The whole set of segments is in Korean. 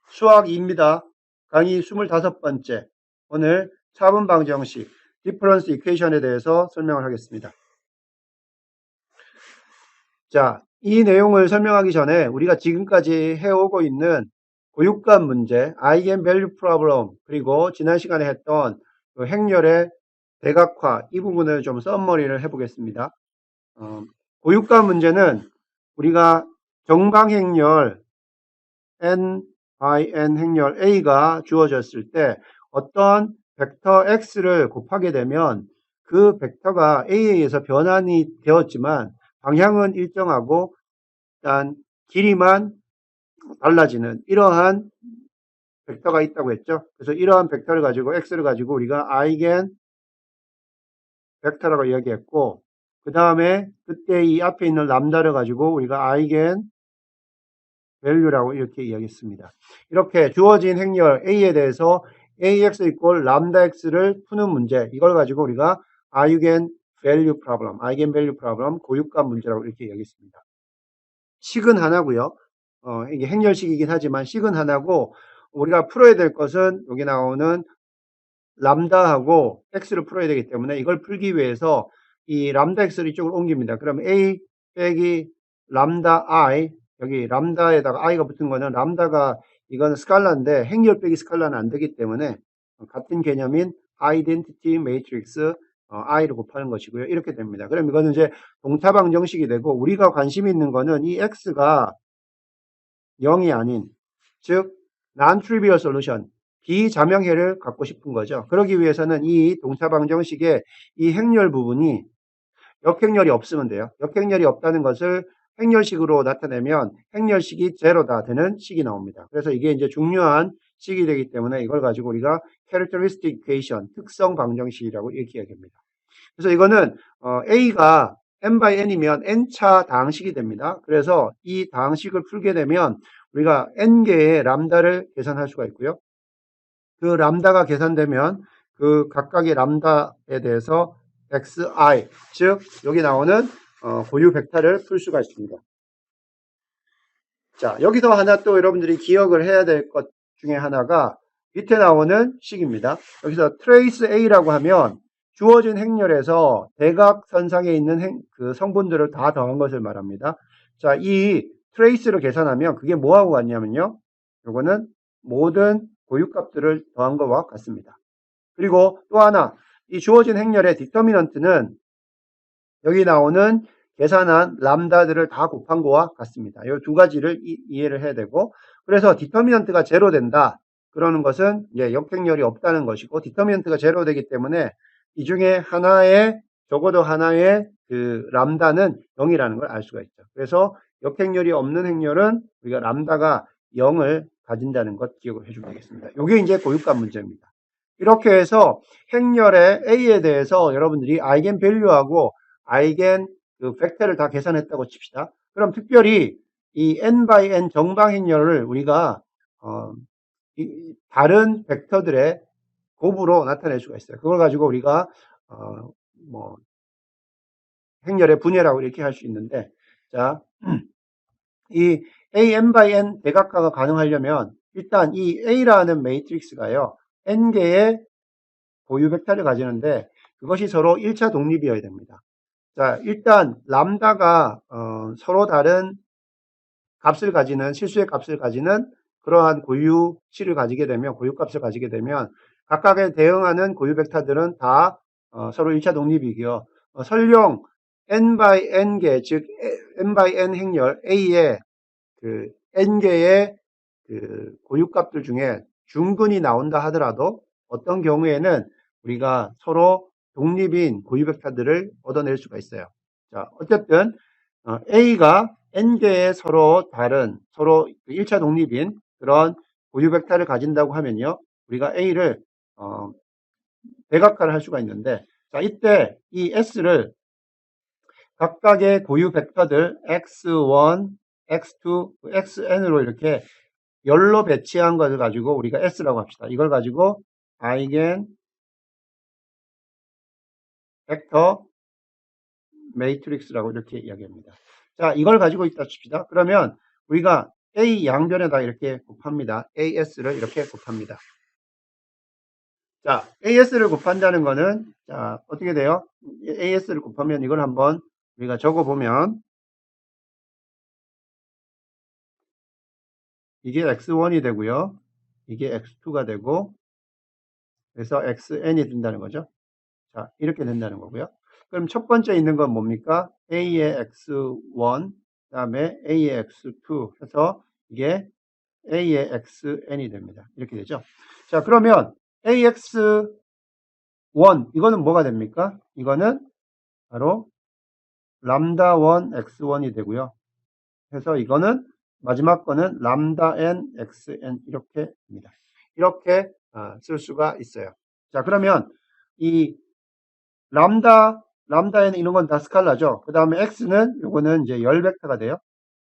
수학 2입니다. 강의 25번째. 오늘 차분 방정식, 디퍼런스 이퀘이션에 대해서 설명을 하겠습니다. 자, 이 내용을 설명하기 전에 우리가 지금까지 해오고 있는 고육감 문제, 아이겐밸류 프로블럼, 그리고 지난 시간에 했던 그 행렬의 대각화, 이 부분을 좀 썸머리를 해보겠습니다. 고육감 문제는 우리가 정방행렬 n by n 행렬 a가 주어졌을 때 어떤 벡터 x를 곱하게 되면 그 벡터가 a에 의해서 변환이 되었지만 방향은 일정하고 일단 길이만 달라지는 이러한 벡터가 있다고 했죠. 그래서 이러한 벡터를 가지고 x를 가지고 우리가 아이겐 벡터라고 이야기했고, 그 다음에 그때 이 앞에 있는 람다를 가지고 우리가 아이겐 밸류라고 이렇게 이야기했습니다. 이렇게 주어진 행렬 A에 대해서 AX 이꼴 람다 X를 푸는 문제, 이걸 가지고 우리가 아이겐 밸류 프로블럼, 아이겐 밸류 프로블럼, 고육감 문제라고 이렇게 이야기했습니다. 식은 하나고요. 이게 행렬식이긴 하지만 식은 하나고, 우리가 풀어야 될 것은 여기 나오는 람다하고 X를 풀어야 되기 때문에 이걸 풀기 위해서 이 람다 X를 이쪽으로 옮깁니다. 그러면 A 빼기 람다 I, 여기 람다에다가 i가 붙은 거는 람다가 이거는 스칼라인데 행렬 빼기 스칼라는 안 되기 때문에 같은 개념인 아이덴티티 매트릭스 i를 곱하는 것이고요. 이렇게 됩니다. 그럼 이거는 이제 동타방정식이 되고, 우리가 관심 있는 거는 이 x가 0이 아닌, 즉 non-trivial solution, 비자명해를 갖고 싶은 거죠. 그러기 위해서는 이 동타방정식의 이 행렬 부분이 역행렬이 없으면 돼요. 역행렬이 없다는 것을 행렬식으로 나타내면 행렬식이 제로다 되는 식이 나옵니다. 그래서 이게 이제 중요한 식이 되기 때문에 이걸 가지고 우리가 characteristic equation, 특성 방정식이라고 이렇게 이야기합니다. 그래서 이거는 A가 n by n이면 n차 다항식이 됩니다. 그래서 이 다항식을 풀게 되면 우리가 n개의 람다를 계산할 수가 있고요. 그 람다가 계산되면 그 각각의 람다에 대해서 xi, 즉 여기 나오는 고유 벡터를 풀 수가 있습니다. 자, 여기서 하나 또 여러분들이 기억을 해야 될 것 중에 하나가 밑에 나오는 식입니다. 여기서 trace a라고 하면 주어진 행렬에서 대각선상에 있는 그 성분들을 다 더한 것을 말합니다. 자, 이 trace를 계산하면 그게 뭐하고 같냐면요. 요거는 모든 고유값들을 더한 것과 같습니다. 그리고 또 하나, 이 주어진 행렬의 디터미넌트는 여기 나오는 계산한 람다들을 다 곱한 거와 같습니다. 이 두 가지를 이해를 해야 되고, 그래서 디터미넌트가 제로 된다. 그러는 것은 이제 역행렬이 없다는 것이고, 디터미넌트가 제로 되기 때문에 이 중에 하나의, 적어도 하나의 그 람다는 0이라는 걸 알 수가 있죠. 그래서 역행렬이 없는 행렬은 우리가 람다가 0을 가진다는 것 기억을 해주면 되겠습니다. 이게 이제 고육감 문제입니다. 이렇게 해서 행렬의 A에 대해서 여러분들이 아이겐 밸류하고 아이겐 그 벡터를 다 계산했다고 칩시다. 그럼 특별히 이 n by n 정방행렬을 우리가 다른 벡터들의 곱으로 나타낼 수가 있어요. 그걸 가지고 우리가 뭐 행렬의 분해라고 이렇게 할 수 있는데, 자, 이 a n by n 대각화가 가능하려면 일단 이 A라는 매트릭스가요, n개의 고유 벡터를 가지는데 그것이 서로 1차 독립이어야 됩니다. 자, 일단 람다가 서로 다른 값을 가지는, 실수의 값을 가지는 그러한 고유치를 가지게 되면, 고유값을 가지게 되면 각각에 대응하는 고유 벡터들은 다 서로 1차 독립이고요. 설령 n by n개, 즉 n by n 행렬 A의 그 n개의 그 고유값들 중에 중근이 나온다 하더라도 어떤 경우에는 우리가 서로 독립인 고유 벡터들을 얻어낼 수가 있어요. 자, 어쨌든 A가 n개의 서로 다른, 서로 1차 독립인 그런 고유 벡터를 가진다고 하면요, 우리가 A를 대각화를 할 수가 있는데, 자, 이때 이 S를 각각의 고유 벡터들 x1, x2, xn으로 이렇게 열로 배치한 것을 가지고 우리가 S라고 합시다. 이걸 가지고 아이겐 벡터 매트릭스라고 이렇게 이야기합니다. 자, 이걸 가지고 있다 칩시다. 그러면 우리가 A 양변에다 이렇게 곱합니다. AS를 이렇게 곱합니다. 자, AS를 곱한다는 거는, 자, 어떻게 돼요? AS를 곱하면 이걸 한번 우리가 적어보면, 이게 X1이 되고요. 이게 X2가 되고, 그래서 XN이 된다는 거죠. 자, 이렇게 된다는 거고요. 그럼 첫 번째 있는 건 뭡니까? A의 X1, 그 다음에 A의 X2 해서 이게 A의 XN이 됩니다. 이렇게 되죠. 자, 그러면 AX1, 이거는 뭐가 됩니까? 이거는 바로 람다1 X1이 되고요. 그래서 이거는 마지막 거는 람다 n xn 이렇게 됩니다. 이렇게 쓸 수가 있어요. 자, 그러면 이 람다 n 이런 건 다 스칼라죠. 그 다음에 x는 요거는 이제 열 벡터가 돼요.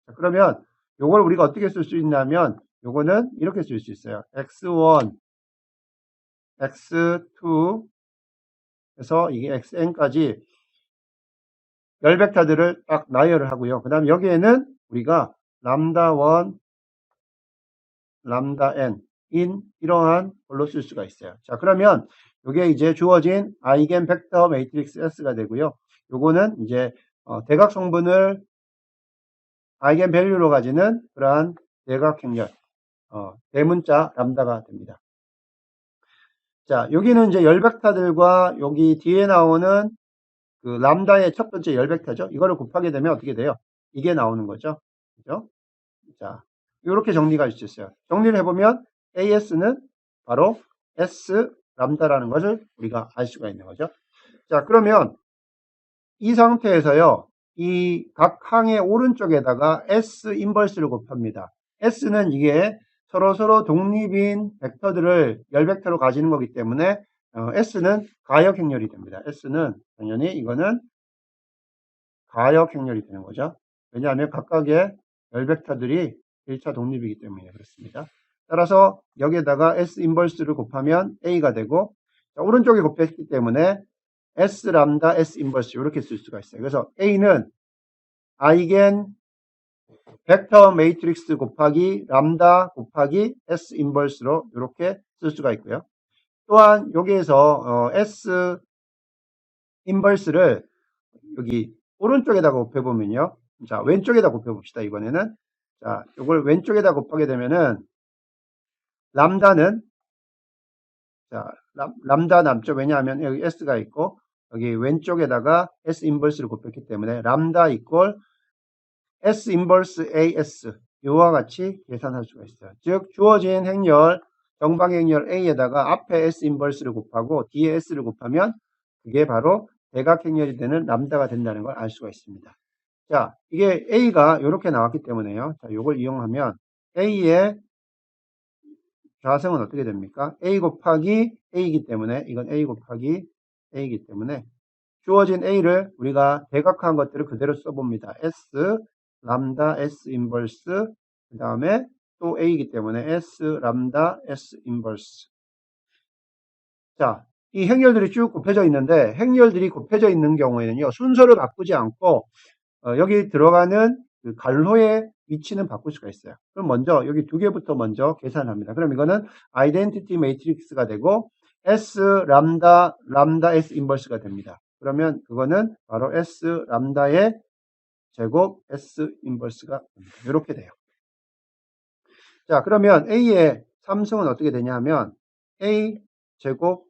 자, 그러면 요걸 우리가 어떻게 쓸 수 있냐면 요거는 이렇게 쓸 수 있어요. x1, x2 해서 이게 xn까지 열 벡터들을 딱 나열을 하고요. 그 다음에 여기에는 우리가 람다1, 람다 n 이러한 걸로 쓸 수가 있어요. 자, 그러면 이게 이제 주어진 아이겐 벡터 매트릭스 S가 되고요. 요거는 이제 대각 성분을 아이겐 밸류로 가지는 그러한 대각 행렬 대문자 람다가 됩니다. 자, 여기는 이제 열 벡터들과 여기 뒤에 나오는 그 람다의 첫 번째 열 벡터죠. 이거를 곱하게 되면 어떻게 돼요? 이게 나오는 거죠. 그죠? 자, 이렇게 정리가 할 수 있어요. 정리를 해보면 AS는 바로 S 람다라는 것을 우리가 알 수가 있는 거죠. 자, 그러면 이 상태에서요, 이 각 항의 오른쪽에다가 S 인버스를 곱합니다. S는 이게 서로 독립인 벡터들을 열 벡터로 가지는 거기 때문에 S는 가역 행렬이 됩니다. S는 당연히 이거는 가역 행렬이 되는 거죠. 왜냐하면 각각의 열 벡터들이 1차 독립이기 때문에 그렇습니다. 따라서 여기에다가 S 인버스를 곱하면 A가 되고, 자, 오른쪽에 곱했기 때문에 S 람다 S 인버스 이렇게 쓸 수가 있어요. 그래서 A는 아이겐 벡터 매트릭스 곱하기 람다 곱하기 S 인버스로 이렇게 쓸 수가 있고요. 또한 여기에서 S 인버스를 여기 오른쪽에다가 곱해보면요. 자, 왼쪽에다 곱해봅시다. 이번에는. 자, 이걸 왼쪽에다 곱하게 되면은 람다는 자, 람다 남죠. 왜냐하면 여기 S가 있고 여기 왼쪽에다가 S 인버스를 곱했기 때문에 람다 이퀄 S 인버스 AS 이와 같이 계산할 수가 있어요. 즉 주어진 행렬 정방행렬 A에다가 앞에 S 인버스를 곱하고 뒤에 S를 곱하면 그게 바로 대각행렬이 되는 람다가 된다는 걸 알 수가 있습니다. 자, 이게 A가 이렇게 나왔기 때문에요. 자, 이걸 이용하면 A의 좌성은 어떻게 됩니까? A 곱하기 A이기 때문에 이건 A 곱하기 A이기 때문에 주어진 A를 우리가 대각화한 것들을 그대로 써봅니다. S 람다 S 인버스 그 다음에 또 A이기 때문에 S 람다 S 인버스. 자, 이 행렬들이 쭉 곱해져 있는데 행렬들이 곱해져 있는 경우에는요 순서를 바꾸지 않고 여기 들어가는 그 갈로의 위치는 바꿀 수가 있어요. 그럼 먼저 여기 두 개부터 먼저 계산합니다. 그럼 이거는 아이덴티티 매트릭스가 되고 S 람다 S 인버스가 됩니다. 그러면 그거는 바로 S 람다의 제곱 S 인버스가 됩니다. 이렇게 돼요. 자, 그러면 A의 삼승은 어떻게 되냐 하면 A 제곱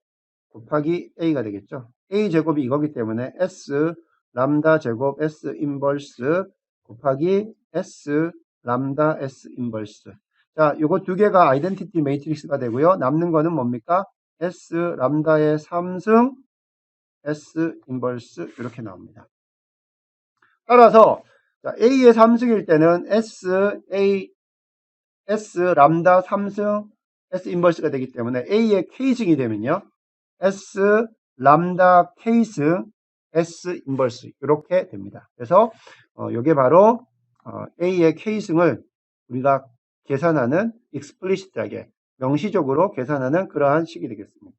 곱하기 A가 되겠죠. A 제곱이 이거기 때문에 S 람다 제곱 S 인버스 곱하기 S 람다 S 인버스. 자, 요거 두 개가 아이덴티티 매트릭스가 되고요. 남는 거는 뭡니까? S 람다의 3승 S 인버스 이렇게 나옵니다. 따라서 자, A의 3승일 때는 S 람다 3승 S 인버스가 되기 때문에 A의 K승이 되면요. S 람다 K승 S 인버스 이렇게 됩니다. 그래서 이게 바로 A의 K승을 우리가 계산하는 익스플리시트하게 명시적으로 계산하는 그러한 식이 되겠습니다.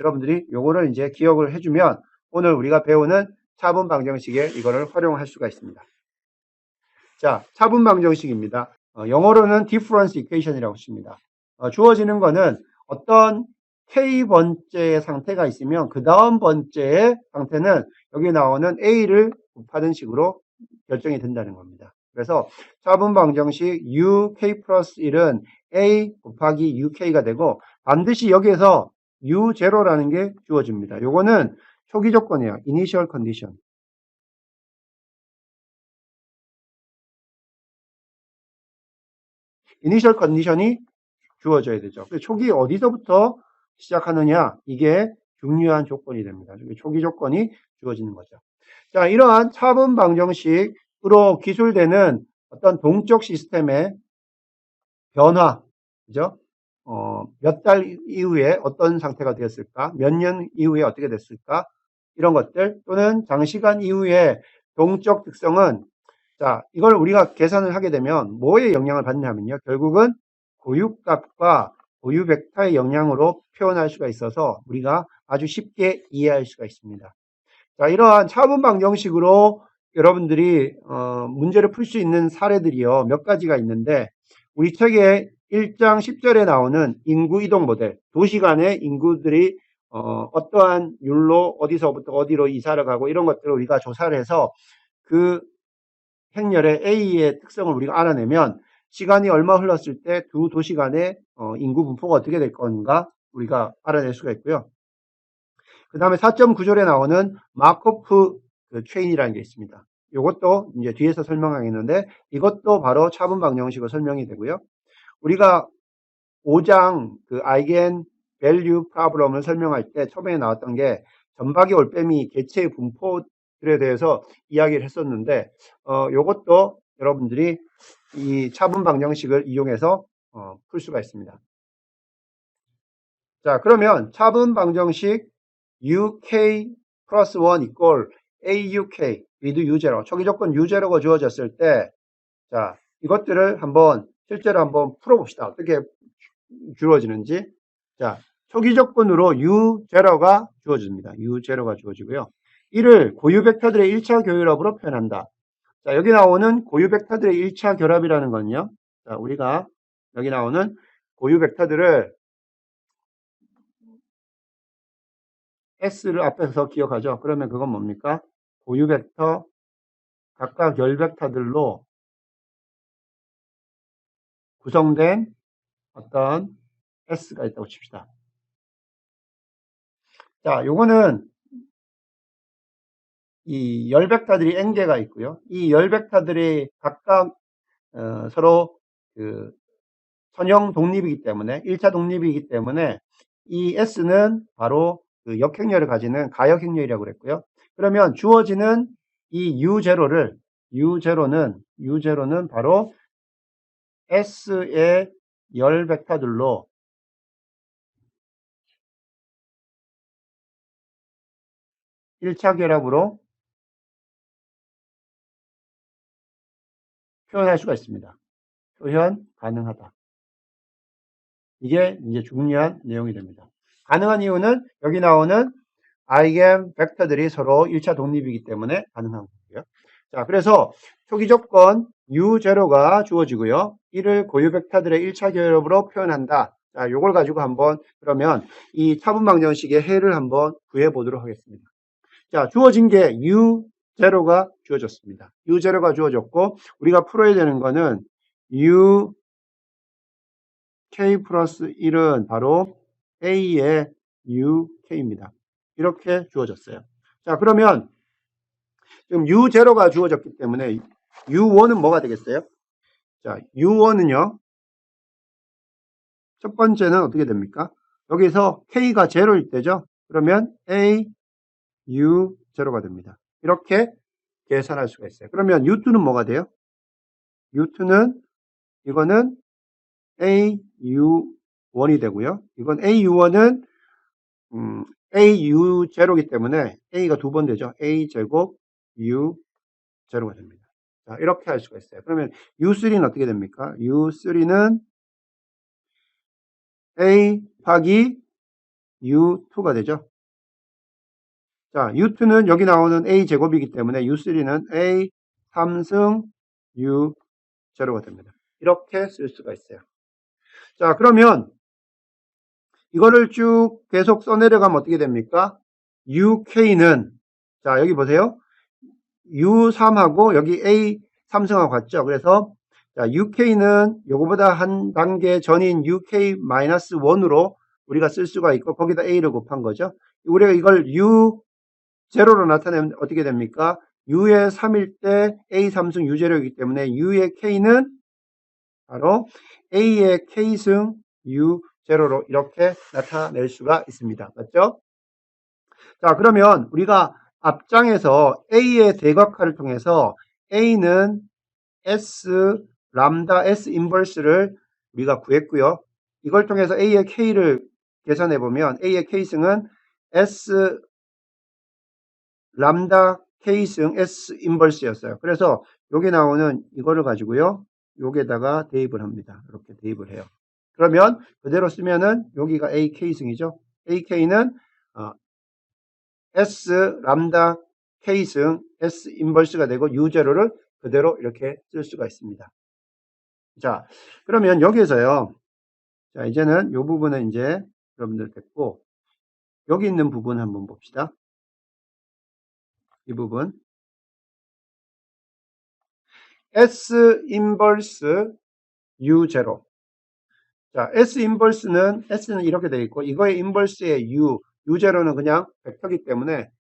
여러분들이 요거를 이제 기억을 해주면 오늘 우리가 배우는 차분 방정식에 이거를 활용할 수가 있습니다. 자, 차분 방정식입니다. 영어로는 difference equation이라고 씁니다. 주어지는 거는 어떤 k번째의 상태가 있으면 그 다음 번째의 상태는 여기 나오는 a를 곱하는 식으로 결정이 된다는 겁니다. 그래서 차분 방정식 uk 플러스 1은 a 곱하기 uk가 되고 반드시 여기에서 u0라는 게 주어집니다. 요거는 초기 조건이에요. initial condition. 이니셜 컨디션이 주어져야 되죠. 초기 어디서부터 시작하느냐, 이게 중요한 조건이 됩니다. 초기 조건이 주어지는 거죠. 자, 이러한 차분 방정식으로 기술되는 어떤 동적 시스템의 변화, 그죠? 몇 달 이후에 어떤 상태가 되었을까? 몇 년 이후에 어떻게 됐을까? 이런 것들 또는 장시간 이후에 동적 특성은 자, 이걸 우리가 계산을 하게 되면 뭐에 영향을 받냐면요. 결국은 고유값과 고유 벡터의 영향으로 표현할 수가 있어서 우리가 아주 쉽게 이해할 수가 있습니다. 자, 이러한 차분 방정식으로 여러분들이 문제를 풀 수 있는 사례들이요. 몇 가지가 있는데 우리 책에 1장 10절에 나오는 인구 이동 모델, 도시 간의 인구들이 어떠한 율로 어디서부터 어디로 이사를 가고 이런 것들을 우리가 조사를 해서 그 행렬의 A의 특성을 우리가 알아내면 시간이 얼마 흘렀을 때 두 도시 간의 인구 분포가 어떻게 될 건가 우리가 알아낼 수가 있고요. 그 다음에 4.9절에 나오는 마코프 체인이라는 게 있습니다. 이것도 이제 뒤에서 설명하겠는데 이것도 바로 차분 방정식으로 설명이 되고요. 우리가 5장 그 아이겐 밸류 프로블럼을 설명할 때 처음에 나왔던 게 전박이 올빼미 개체의 분포들에 대해서 이야기를 했었는데 요것도 여러분들이 이 차분 방정식을 이용해서 풀 수가 있습니다. 자, 그러면 차분 방정식 UK 플러스 1 equal AUK with U0 초기 조건 U0가 주어졌을 때 자, 이것들을 한번 실제로 한번 풀어봅시다. 어떻게 주어지는지. 자, 초기 조건으로 U0가 주어집니다. U0가 주어지고요. 이를 고유 벡터들의 1차 교율합으로 표현한다. 자, 여기 나오는 고유 벡터들의 1차 결합이라는 건요. 자, 우리가 여기 나오는 고유 벡터들을 S를 앞에서 기억하죠. 그러면 그건 뭡니까? 고유 벡터 각각 열 벡터들로 구성된 어떤 S가 있다고 칩시다. 자, 요거는 이 열 벡터들이 N개가 있고요. 이 열 벡터들이 각각 서로 그 선형 독립이기 때문에 1차 독립이기 때문에 이 S는 바로 그 역행렬을 가지는 가역행렬이라고 그랬고요. 그러면 주어지는 이 U0는 바로 S의 열 벡터들로 (1차) 결합으로 표현할 수가 있습니다. 표현 가능하다. 이게 이제 중요한 내용이 됩니다. 가능한 이유는 여기 나오는 아이겐 벡터들이 서로 1차 독립이기 때문에 가능한 거고요. 자, 그래서 초기 조건 U0가 주어지고요. 이를 고유 벡터들의 1차 결합으로 표현한다. 자, 요걸 가지고 한번 그러면 이 차분 방정식의 해를 한번 구해 보도록 하겠습니다. 자, 주어진 게 U0가 주어졌습니다. U0가 주어졌고 우리가 풀어야 되는 거는 UK 플러스 1은 바로 A의 UK입니다. 이렇게 주어졌어요. 자, 그러면 지금 U0가 주어졌기 때문에 U1은 뭐가 되겠어요? 자, U1은요. 첫 번째는 어떻게 됩니까? 여기서 K가 0일 때죠. 그러면 A, U0가 됩니다. 이렇게 계산할 수가 있어요. 그러면 U2는 뭐가 돼요? U2는 이거는 AU1이 되고요. 이건 AU1은 AU0이기 때문에 A가 두 번 되죠. A 제곱 U0가 됩니다. 자, 이렇게 할 수가 있어요. 그러면 U3는 어떻게 됩니까? U3는 A 곱하기 U2가 되죠. 자, U2는 여기 나오는 A제곱이기 때문에 U3는 A 3승 U0가 됩니다. 이렇게 쓸 수가 있어요. 자, 그러면 이거를 쭉 계속 써내려가면 어떻게 됩니까? UK는, 자, 여기 보세요. U3하고 여기 A 삼성하고 같죠? 그래서, 자, UK는 요거보다 한 단계 전인 UK-1으로 우리가 쓸 수가 있고, 거기다 A를 곱한 거죠. 우리가 이걸 U0로 나타내면 어떻게 됩니까? U의 3일 때 A 삼승 U0이기 때문에 U의 K는 바로 A의 K승 U0로 이렇게 나타낼 수가 있습니다. 맞죠? 자, 그러면 우리가 앞장에서 A의 대각화를 통해서 A는 S 람다 S 인버스를 우리가 구했고요. 이걸 통해서 A의 K를 계산해 보면 A의 K승은 S 람다 K승 S 인버스였어요. 그래서 여기 나오는 이거를 가지고요. 여기에다가 대입을 합니다. 이렇게 대입을 해요. 그러면 그대로 쓰면은 여기가 AK승이죠. AK는 S 람다 K승 S 인버스가 되고 U0를 그대로 이렇게 쓸 수가 있습니다. 자, 그러면 여기에서요. 자, 이제는 이 부분은 이제 여러분들 됐고, 여기 있는 부분 한번 봅시다. 이 부분. S 인버스 U0. 자, S 인버스는, S는 이렇게 되어 있고, 이거의 인버스의 U0는 그냥 벡터이기 때문에,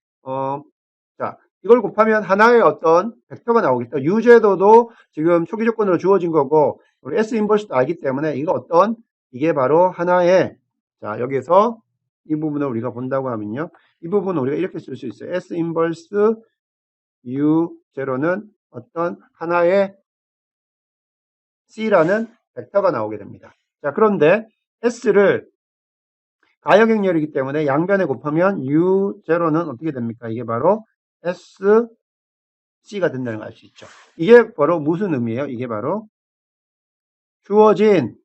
자, 이걸 곱하면 하나의 어떤 벡터가 나오겠다. U0도 지금 초기 조건으로 주어진 거고, 우리 S 인버스도 알기 때문에 이게 바로 하나의, 자, 여기서 이 부분을 우리가 본다고 하면요. 이 부분을 우리가 이렇게 쓸 수 있어요. S 인버스 U0는 어떤 하나의 C라는 벡터가 나오게 됩니다. 자, 그런데 S를 가역행렬이기 때문에 양변에 곱하면 U0는 어떻게 됩니까? 이게 바로 SC가 된다는 걸 알 수 있죠. 이게 바로 무슨 의미예요? 이게 바로 주어진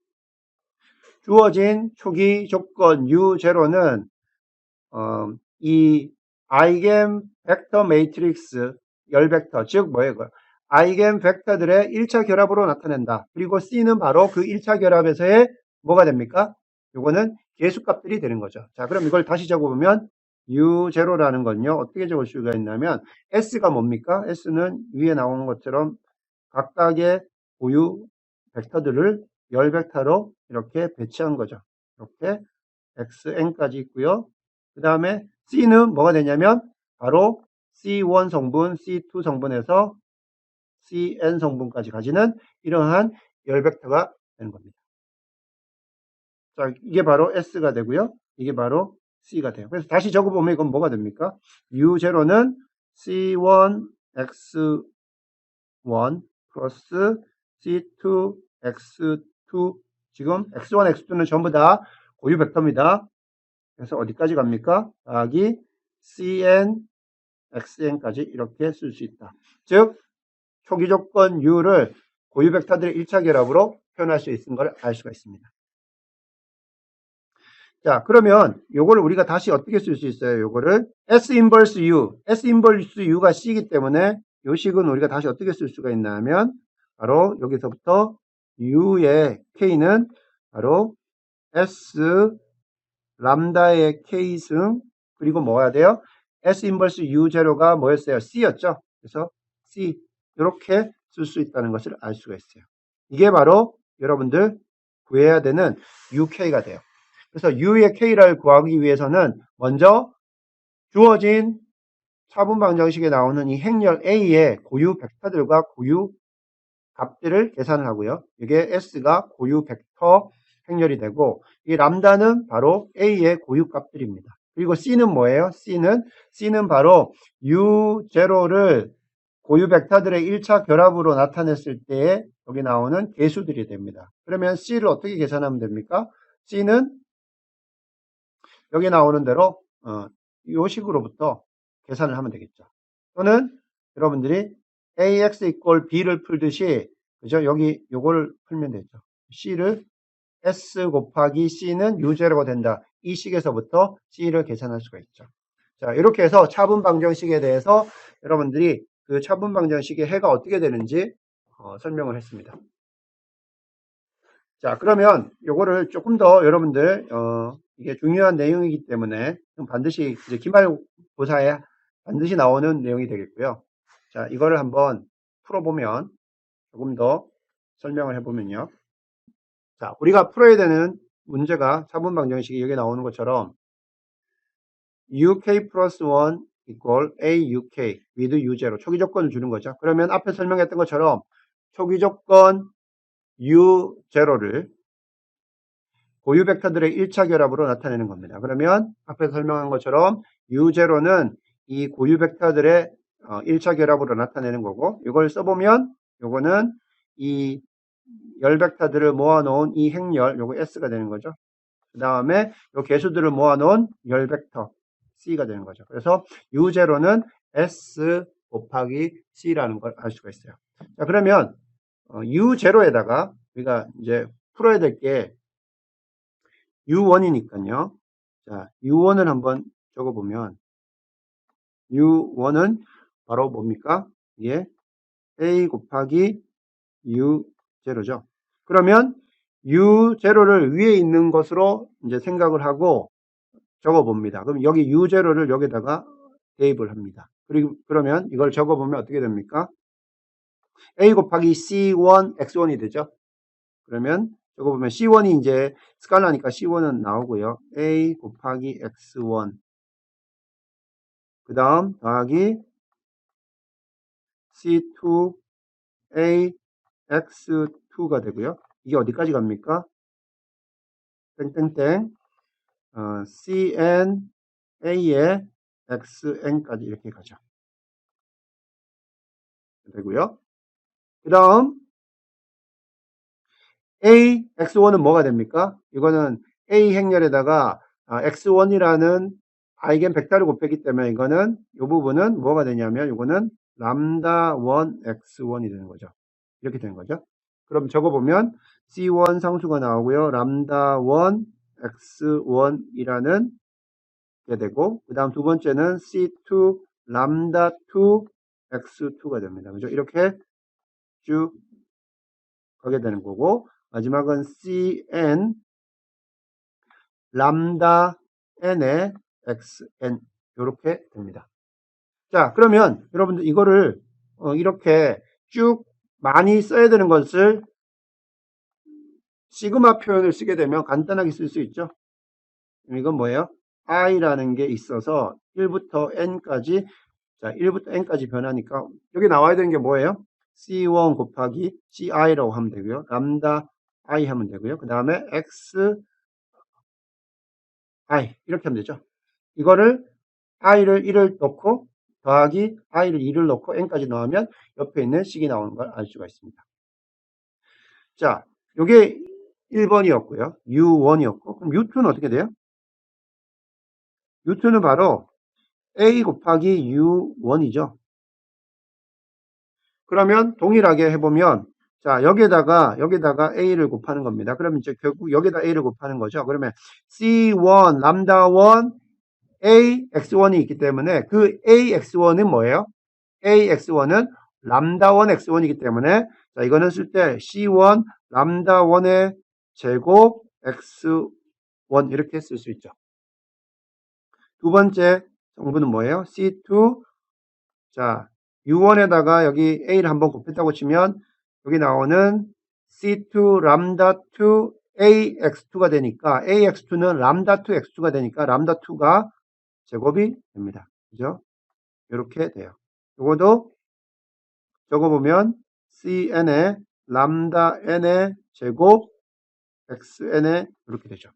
초기 조건 U0는 이 아이겐 벡터 매트릭스 열벡터, 즉 뭐예요? 아이겐 벡터들의 1차 결합으로 나타낸다. 그리고 C는 바로 그 1차 결합에서의 뭐가 됩니까? 요거는 계수값들이 되는 거죠. 자, 그럼 이걸 다시 적어보면 U0라는 건요. 어떻게 적을 수가 있냐면 S가 뭡니까? S는 위에 나오는 것처럼 각각의 고유 벡터들을 열 벡터로 이렇게 배치한 거죠. 이렇게 xn까지 있고요. 그 다음에 C는 뭐가 되냐면 바로 C1 성분, C2 성분에서 CN 성분까지 가지는 이러한 열 벡터가 되는 겁니다. 자, 이게 바로 S가 되고요. 이게 바로 C가 돼요. 그래서 다시 적어보면 이건 뭐가 됩니까? U0는 C1 X1 플러스 C2 X2 지금 X1, X2는 전부 다 고유 벡터입니다. 그래서 어디까지 갑니까? 더하기 CN, XN까지 이렇게 쓸 수 있다. 즉 초기 조건 U를 고유 벡터들의 1차 결합으로 표현할 수 있는 걸 알 수가 있습니다. 자, 그러면 요거를 우리가 다시 어떻게 쓸 수 있어요? 요거를 S 인버스 U, S 인버스 U가 C이기 때문에 요 식은 우리가 다시 어떻게 쓸 수가 있나 하면 바로 여기서부터 U의 K는 바로 S 람다의 K승 그리고 뭐가 돼요? S 인버스 U0가 뭐였어요? C였죠? 그래서 C 이렇게 쓸 수 있다는 것을 알 수가 있어요. 이게 바로 여러분들 구해야 되는 UK가 돼요. 그래서 U의 K를 구하기 위해서는 먼저 주어진 차분 방정식에 나오는 이 행렬 A의 고유 벡터들과 고유 값들을 계산을 하고요. 이게 S가 고유 벡터 행렬이 되고 이 람다는 바로 A의 고유 값들입니다. 그리고 C는 뭐예요? C는 바로 U0를 고유 벡터들의 1차 결합으로 나타냈을 때에 여기 나오는 계수들이 됩니다. 그러면 C를 어떻게 계산하면 됩니까? C는 여기 나오는 대로 이 식으로부터 계산을 하면 되겠죠. 또는 여러분들이 AX equal B를 풀듯이 그죠? 여기 요거를 풀면 되죠. C를 S 곱하기 C는 U0가 된다. 이 식에서부터 C를 계산할 수가 있죠. 자, 이렇게 해서 차분 방정식에 대해서 여러분들이 그 차분 방정식의 해가 어떻게 되는지 설명을 했습니다. 자, 그러면 요거를 조금 더 여러분들, 이게 중요한 내용이기 때문에 반드시 이제 기말고사에 반드시 나오는 내용이 되겠고요. 자, 이거를 한번 풀어보면 조금 더 설명을 해보면요. 자, 우리가 풀어야 되는 문제가 차분 방정식이 여기 나오는 것처럼 uk 플러스 1 equal auk with u0 초기 조건을 주는 거죠. 그러면 앞에 설명했던 것처럼 초기 조건 u0를 고유 벡터들의 1차 결합으로 나타내는 겁니다. 그러면 앞에 설명한 것처럼 u0는 이 고유 벡터들의 1차 결합으로 나타내는 거고, 이걸 써보면 요거는 이 열 벡터들을 모아놓은 이 행열, 요거 S가 되는 거죠. 그 다음에 요 개수들을 모아놓은 열 벡터 C가 되는 거죠. 그래서 U0는 S 곱하기 C라는 걸 알 수가 있어요. 자, 그러면 U0에다가 우리가 이제 풀어야 될 게 U1이니까요. 자, U1을 한번 적어보면 U1은 바로 뭡니까? 이게 A 곱하기 U0죠. 그러면 U0를 위에 있는 것으로 이제 생각을 하고 적어봅니다. 그럼 여기 U0를 여기다가 대입을 합니다. 그리고 그러면 이걸 적어보면 어떻게 됩니까? A 곱하기 C1 X1이 되죠. 그러면 적어보면 C1이 이제 스칼라니까 C1은 나오고요. A 곱하기 X1 그 다음 더하기 C2 A X2가 되고요. 이게 어디까지 갑니까? 땡땡땡 CN A의 XN까지 이렇게 가죠. 되고요. 그 다음 A, X1은 뭐가 됩니까? 이거는 A 행렬에다가 X1이라는 아이겐 벡터를 곱했기 때문에 이거는 이 부분은 뭐가 되냐면 이거는 람다 1 X1이 되는 거죠. 이렇게 되는 거죠. 그럼 적어보면 C1 상수가 나오고요. 람다 1 X1이라는 게 되고 그 다음 두 번째는 C2 람다 2 X2가 됩니다. 그죠? 이렇게 쭉 가게 되는 거고 마지막은 CN 람다 N의 XN 이렇게 됩니다. 자, 그러면 여러분들 이거를 이렇게 쭉 많이 써야 되는 것을 시그마 표현을 쓰게 되면 간단하게 쓸 수 있죠. 이건 뭐예요? i라는 게 있어서 1부터 n까지 자 1부터 n까지 변하니까 여기 나와야 되는 게 뭐예요? C1 곱하기 CI라고 하면 되고요. 람다 I 하면 되고요. 그 다음에 X I 이렇게 하면 되죠. 이거를 i를 1을 넣고 더하기 i를 2를 넣고 n까지 넣으면 옆에 있는 식이 나오는 걸 알 수가 있습니다. 자, 요게 1번이었고요. U1이었고 그럼 U2는 어떻게 돼요? U2는 바로 A 곱하기 U1이죠. 그러면 동일하게 해보면 자 여기에다가 A를 곱하는 겁니다. 그러면 이제 결국 여기다 A를 곱하는 거죠. 그러면 C1 람다 1 A X1이 있기 때문에 그 A X1은 뭐예요? A X1은 람다 1 X1이기 때문에 자 이거는 쓸 때 C1 람다 1의 제곱 X1 이렇게 쓸 수 있죠. 두 번째 정부는 뭐예요? C2 자 U1에다가 여기 A를 한번 곱했다고 치면 여기 나오는 C2 람다 2 AX2가 되니까 AX2는 람다 2 X2가 되니까 람다 2가 제곱이 됩니다. 그죠? 이렇게 돼요. 이것도 적어보면 CN의 람다 N의 제곱 XN의 이렇게 되죠.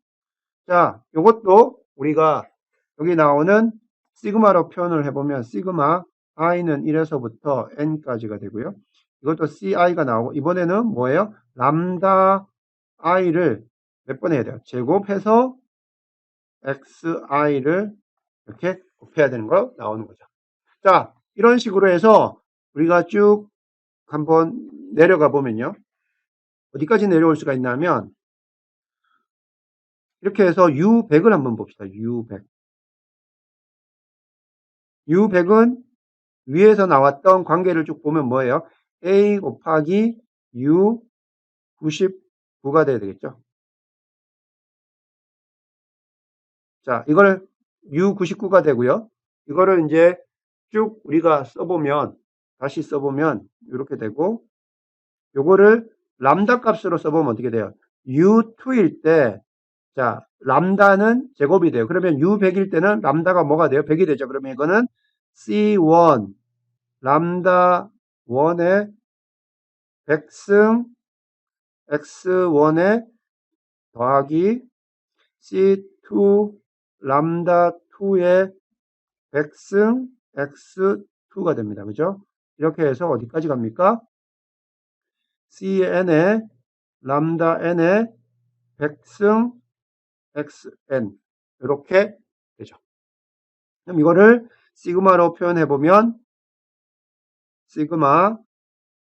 자, 이것도 우리가 여기 나오는 시그마로 표현을 해보면 시그마 i는 1에서부터 n까지가 되고요. 이것도 ci가 나오고 이번에는 뭐예요? 람다 i를 몇 번 해야 돼요? 제곱해서 xi를 이렇게 곱해야 되는 거 나오는 거죠. 자, 이런 식으로 해서 우리가 쭉 한번 내려가 보면요. 어디까지 내려올 수가 있냐면 이렇게 해서 U100을 한번 봅시다. U100. U100은 위에서 나왔던 관계를 쭉 보면 뭐예요? A 곱하기 U 99 9가 돼야 되겠죠. 자, 이걸 U99가 되고요. 이거를 이제 쭉 우리가 써보면, 다시 써보면 이렇게 되고, 요거를 람다 값으로 써보면 어떻게 돼요? U2일 때, 자, 람다는 제곱이 돼요. 그러면 U100일 때는 람다가 뭐가 돼요? 100이 되죠. 그러면 이거는 C1, 람다 1의 100승 X1에 더하기 C2, 람다 2의 100승 X2가 됩니다. 그죠? 이렇게 해서 어디까지 갑니까? CN의 람다 N의 100승 XN 이렇게 되죠. 그럼 이거를 시그마로 표현해보면 시그마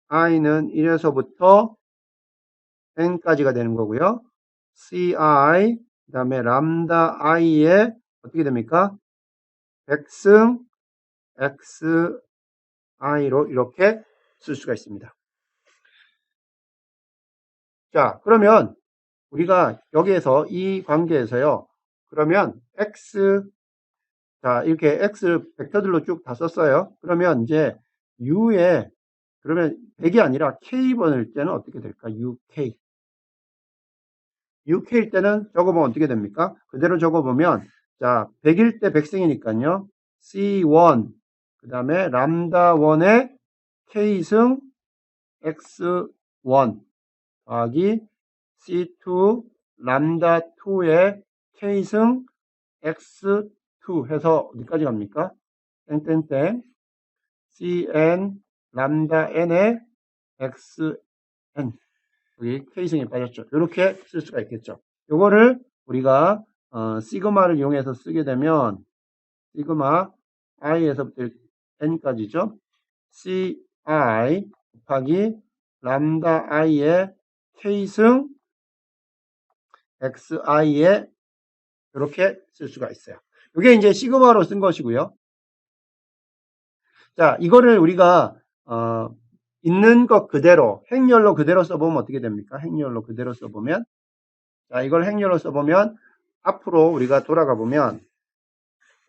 i는 1에서부터 n까지가 되는 거고요. CI 그 다음에 람다 i의 어떻게 됩니까? 100승 XI로 이렇게 쓸 수가 있습니다. 자, 그러면 우리가 여기에서 이 관계에서요. 그러면 X, 자, 이렇게 X 벡터들로 쭉 다 썼어요. 그러면 이제 U에, 그러면 100이 아니라 K번일 때는 어떻게 될까? UK. UK일 때는 적어보면 어떻게 됩니까? 그대로 적어보면, 자, 100일 때 100승이니까요. C1, 그 다음에 람다 1의 K승 X1 더하기 C2 람다 2의 K승 X2 해서 어디까지 갑니까? 땡땡땡 CN 람다 N의 XN 여기 K승이 빠졌죠. 이렇게 쓸 수가 있겠죠. 요거를 우리가 시그마를 이용해서 쓰게 되면 시그마 i에서부터 n까지죠. CI 곱하기 람다 i의 K승 XI에 이렇게 쓸 수가 있어요. 이게 이제 시그마로 쓴 것이고요. 자, 이거를 우리가 있는 것 그대로 행렬로 그대로 써보면 어떻게 됩니까? 행렬로 그대로 써보면 자, 이걸 행렬로 써보면 앞으로 우리가 돌아가 보면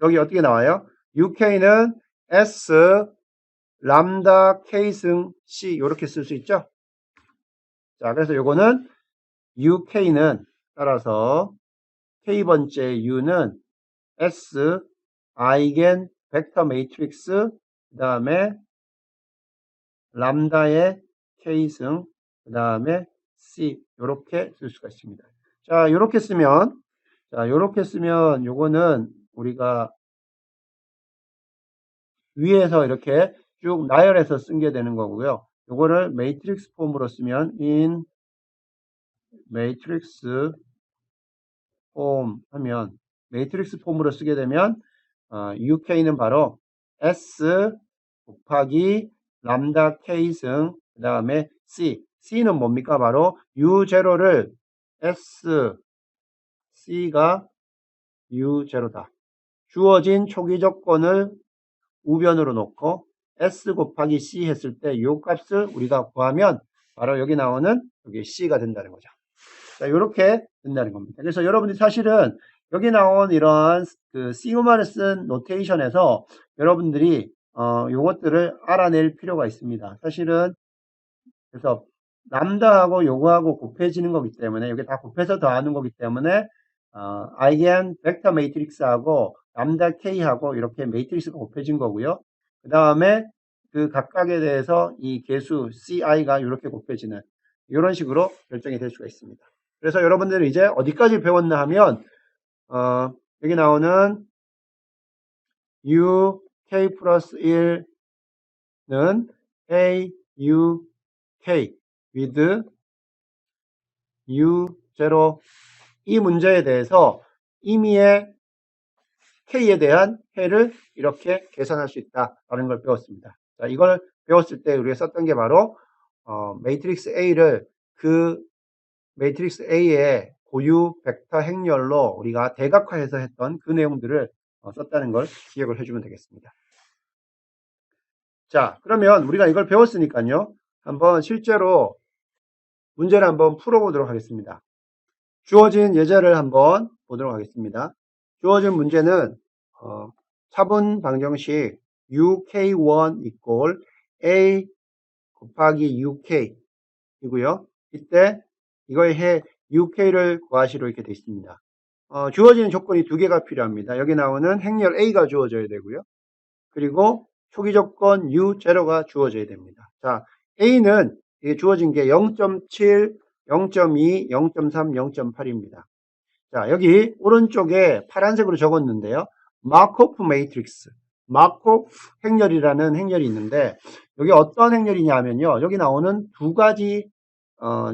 여기 어떻게 나와요? UK는 S 람다 K승 C 이렇게 쓸 수 있죠? 자, 그래서 요거는 UK는 따라서 K번째 U는 S 아이겐 벡터 매트릭스 그 다음에 람다의 K승 그 다음에 C 이렇게 쓸 수가 있습니다. 자, 이렇게 쓰면 요거는 우리가 위에서 이렇게 쭉 나열해서 쓴 게 되는 거고요. 요거를 매트릭스 폼으로 쓰면 in 매트릭스 폼 하면 매트릭스 폼으로 쓰게 되면 UK는 바로 S 곱하기 람다 K승 그 다음에 C C는 뭡니까? 바로 U0를 S C가 U0다. 주어진 초기 조건을 우변으로 놓고 S 곱하기 C 했을 때 이 값을 우리가 구하면 바로 여기 나오는 여기 C가 된다는 거죠. 자, 이렇게 된다는 겁니다. 그래서 여러분들이 사실은 여기 나온 이러한 그 시그마를 쓴 노테이션에서 여러분들이 요것들을 알아낼 필요가 있습니다. 사실은 그래서 람다하고 요거하고 곱해지는 거기 때문에 여기 다 곱해서 더하는 거기 때문에 아이겐 벡터 매트릭스하고 람다 K하고 이렇게 매트릭스가 곱해진 거고요. 그 다음에 그 각각에 대해서 이 개수 CI가 이렇게 곱해지는 이런 식으로 결정이 될 수가 있습니다. 그래서 여러분들은 이제 어디까지 배웠나 하면 여기 나오는 UK 플러스 1는 A, U, K with U0 이 문제에 대해서 임의의 K에 대한 해를 이렇게 계산할 수 있다라는 걸 배웠습니다. 자, 이걸 배웠을 때 우리가 썼던 게 바로 매트릭스 A를 그 매트릭스 A의 고유 벡터 행렬로 우리가 대각화해서 했던 그 내용들을 썼다는 걸 기억을 해주면 되겠습니다. 자, 그러면 우리가 이걸 배웠으니까요. 한번 실제로 문제를 한번 풀어보도록 하겠습니다. 주어진 예제를 한번 보도록 하겠습니다. 주어진 문제는 차분 방정식 UK1 equal A 곱하기 UK 이고요. 이때 이거에 해 UK를 구하시로 이렇게 되어 있습니다. 주어지는 조건이 두 개가 필요합니다. 여기 나오는 행렬 A가 주어져야 되고요. 그리고 초기 조건 U0가 주어져야 됩니다. 자, A는 이게 주어진 게 0.7, 0.2, 0.3, 0.8입니다. 자, 여기 오른쪽에 파란색으로 적었는데요. 마코프 매트릭스, 마코프 행렬이라는 행렬이 있는데 여기 어떤 행렬이냐면요. 여기 나오는 두 가지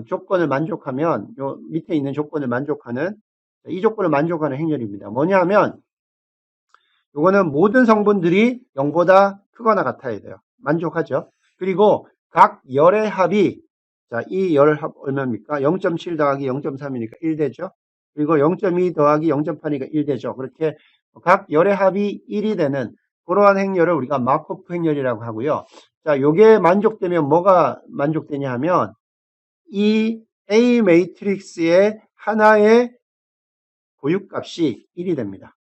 조건을 만족하면 요 밑에 있는 조건을 만족하는 이 조건을 만족하는 행렬입니다. 뭐냐면 요거는 모든 성분들이 0보다 크거나 같아야 돼요. 만족하죠. 그리고 각 열의 합이 자, 이 열 합 얼마입니까? 0.7 더하기 0.3이니까 1되죠. 그리고 0.2 더하기 0.8이니까 1되죠. 그렇게 각 열의 합이 1이 되는 그러한 행렬을 우리가 마코프 행렬이라고 하고요. 자, 요게 만족되면 뭐가 만족되냐 하면 이 A 매트릭스의 하나의 고유값이 1이 됩니다.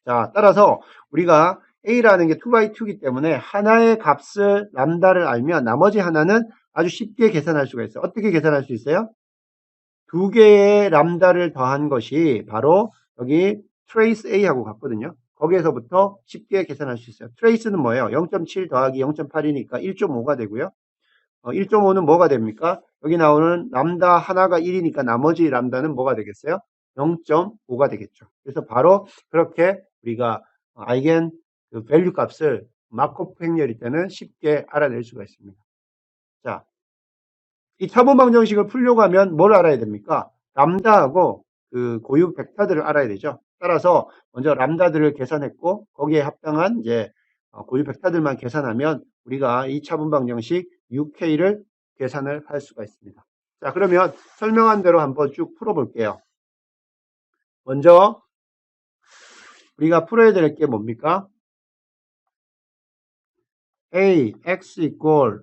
자, 따라서 우리가 A라는 게 2x2이기 때문에 하나의 값을 람다를 알면 나머지 하나는 아주 쉽게 계산할 수가 있어요. 어떻게 계산할 수 있어요? 두 개의 람다를 더한 것이 바로 여기 트레이스 A하고 같거든요. 거기에서부터 쉽게 계산할 수 있어요. 트레이스는 뭐예요? 0.7 더하기 0.8이니까 1.5가 되고요. 1.5는 뭐가 됩니까? 여기 나오는 람다 하나가 1이니까 나머지 람다는 뭐가 되겠어요? 0.5가 되겠죠. 그래서 바로 그렇게 우리가 아이겐 그 밸류 값을 마코프 행렬일 때는 쉽게 알아낼 수가 있습니다. 자, 이 차분 방정식을 풀려고 하면 뭘 알아야 됩니까? 람다하고 그 고유 벡터들을 알아야 되죠. 따라서 먼저 람다들을 계산했고 거기에 합당한 이제 고유 벡터들만 계산하면 우리가 이 차분 방정식 UK를 계산을 할 수가 있습니다. 자, 그러면 설명한 대로 한번 쭉 풀어볼게요. 먼저 우리가 풀어야 될 게 뭡니까? A, X equal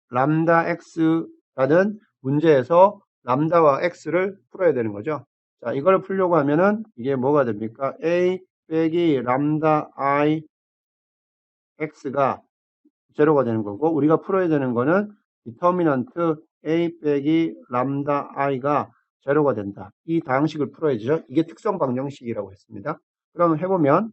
람다 X라는 문제에서 람다와 X를 풀어야 되는 거죠. 자, 이걸 풀려고 하면은 이게 뭐가 됩니까? A 빼기 람다 I X가 제로가 되는 거고 우리가 풀어야 되는 거는 디터미넌트 A 빼기 람다 I가 제로가 된다. 이 다항식을 풀어야 되죠. 이게 특성 방정식이라고 했습니다. 그럼 해보면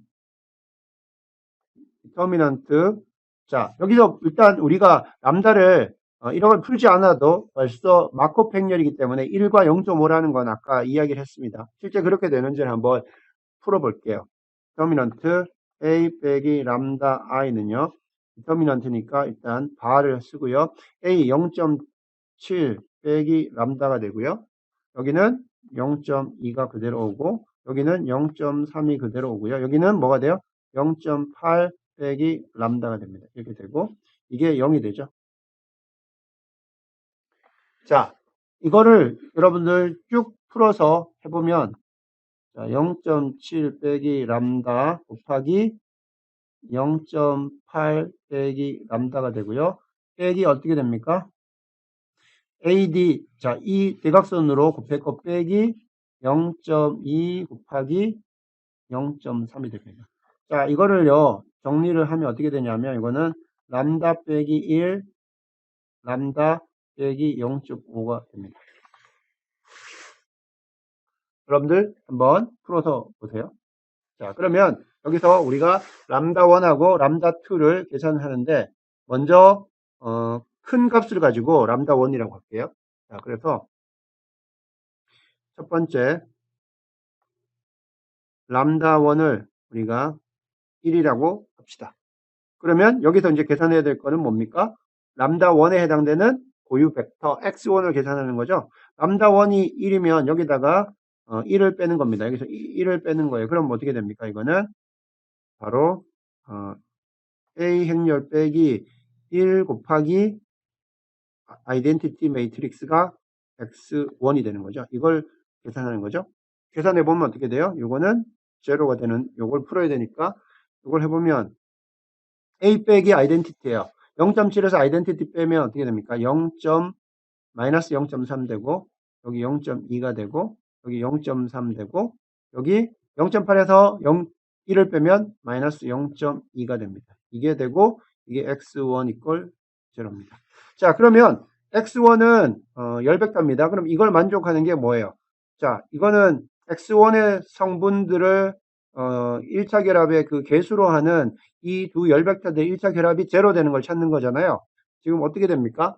디터미넌트 자 여기서 일단 우리가 람다를 이런 걸 풀지 않아도 벌써 마코프 행렬이기 때문에 1과 0.5라는 건 아까 이야기를 했습니다. 실제 그렇게 되는지를 한번 풀어볼게요. 디터미넌트 A 빼기 람다 I는요. 디터미넌트니까 일단 바를 쓰고요. A 0.7 빼기 람다가 되고요. 여기는 0.2가 그대로 오고 여기는 0.3이 그대로 오고요. 여기는 뭐가 돼요? 0.8 빼기 람다가 됩니다. 이렇게 되고 이게 0이 되죠. 자, 이거를 여러분들 쭉 풀어서 해보면 0.7 빼기 람다 곱하기 0.8 빼기 람다가 되고요. 빼기 어떻게 됩니까? AD, 자, 이 대각선으로 곱했고 빼기 0.2 곱하기 0.3이 됩니다. 자, 이거를요, 정리를 하면 어떻게 되냐면, 이거는 람다 빼기 1, 람다 빼기 0.5가 됩니다. 여러분들 한번 풀어서 보세요. 자, 그러면 여기서 우리가 람다 1하고 람다 2를 계산하는데, 먼저, 큰 값을 가지고 람다 1이라고 할게요. 자, 그래서 첫 번째, 람다 1을 우리가 1이라고 합시다. 그러면 여기서 이제 계산해야 될 거는 뭡니까? 람다 1에 해당되는 고유 벡터 x1을 계산하는 거죠. 람다 1이 1이면 여기다가 1을 빼는 겁니다. 여기서 1을 빼는 거예요. 그럼 어떻게 됩니까? 이거는 바로 A 행렬 빼기 1 곱하기 아이덴티티 매트릭스가 x1이 되는 거죠. 이걸 계산하는 거죠. 계산해 보면 어떻게 돼요? 이거는 제로가 되는 요걸 풀어야 되니까 이걸 해보면 A 빼기 아이덴티티예요. 0.7에서 아이덴티티 빼면 어떻게 됩니까? 0. 마이너스 0.3 되고 여기 0.2가 되고 여기 0.3 되고 여기 0.8에서 1을 빼면 마이너스 0.2가 됩니다. 이게 되고 이게 x1 이퀄 0입니다. 자, 그러면 x1은 열벡터입니다. 그럼 이걸 만족하는 게 뭐예요? 자, 이거는 x1의 성분들을 1차 결합의 그 개수로 하는 이 두 열벡터들의 1차 결합이 제로 되는 걸 찾는 거잖아요. 지금 어떻게 됩니까?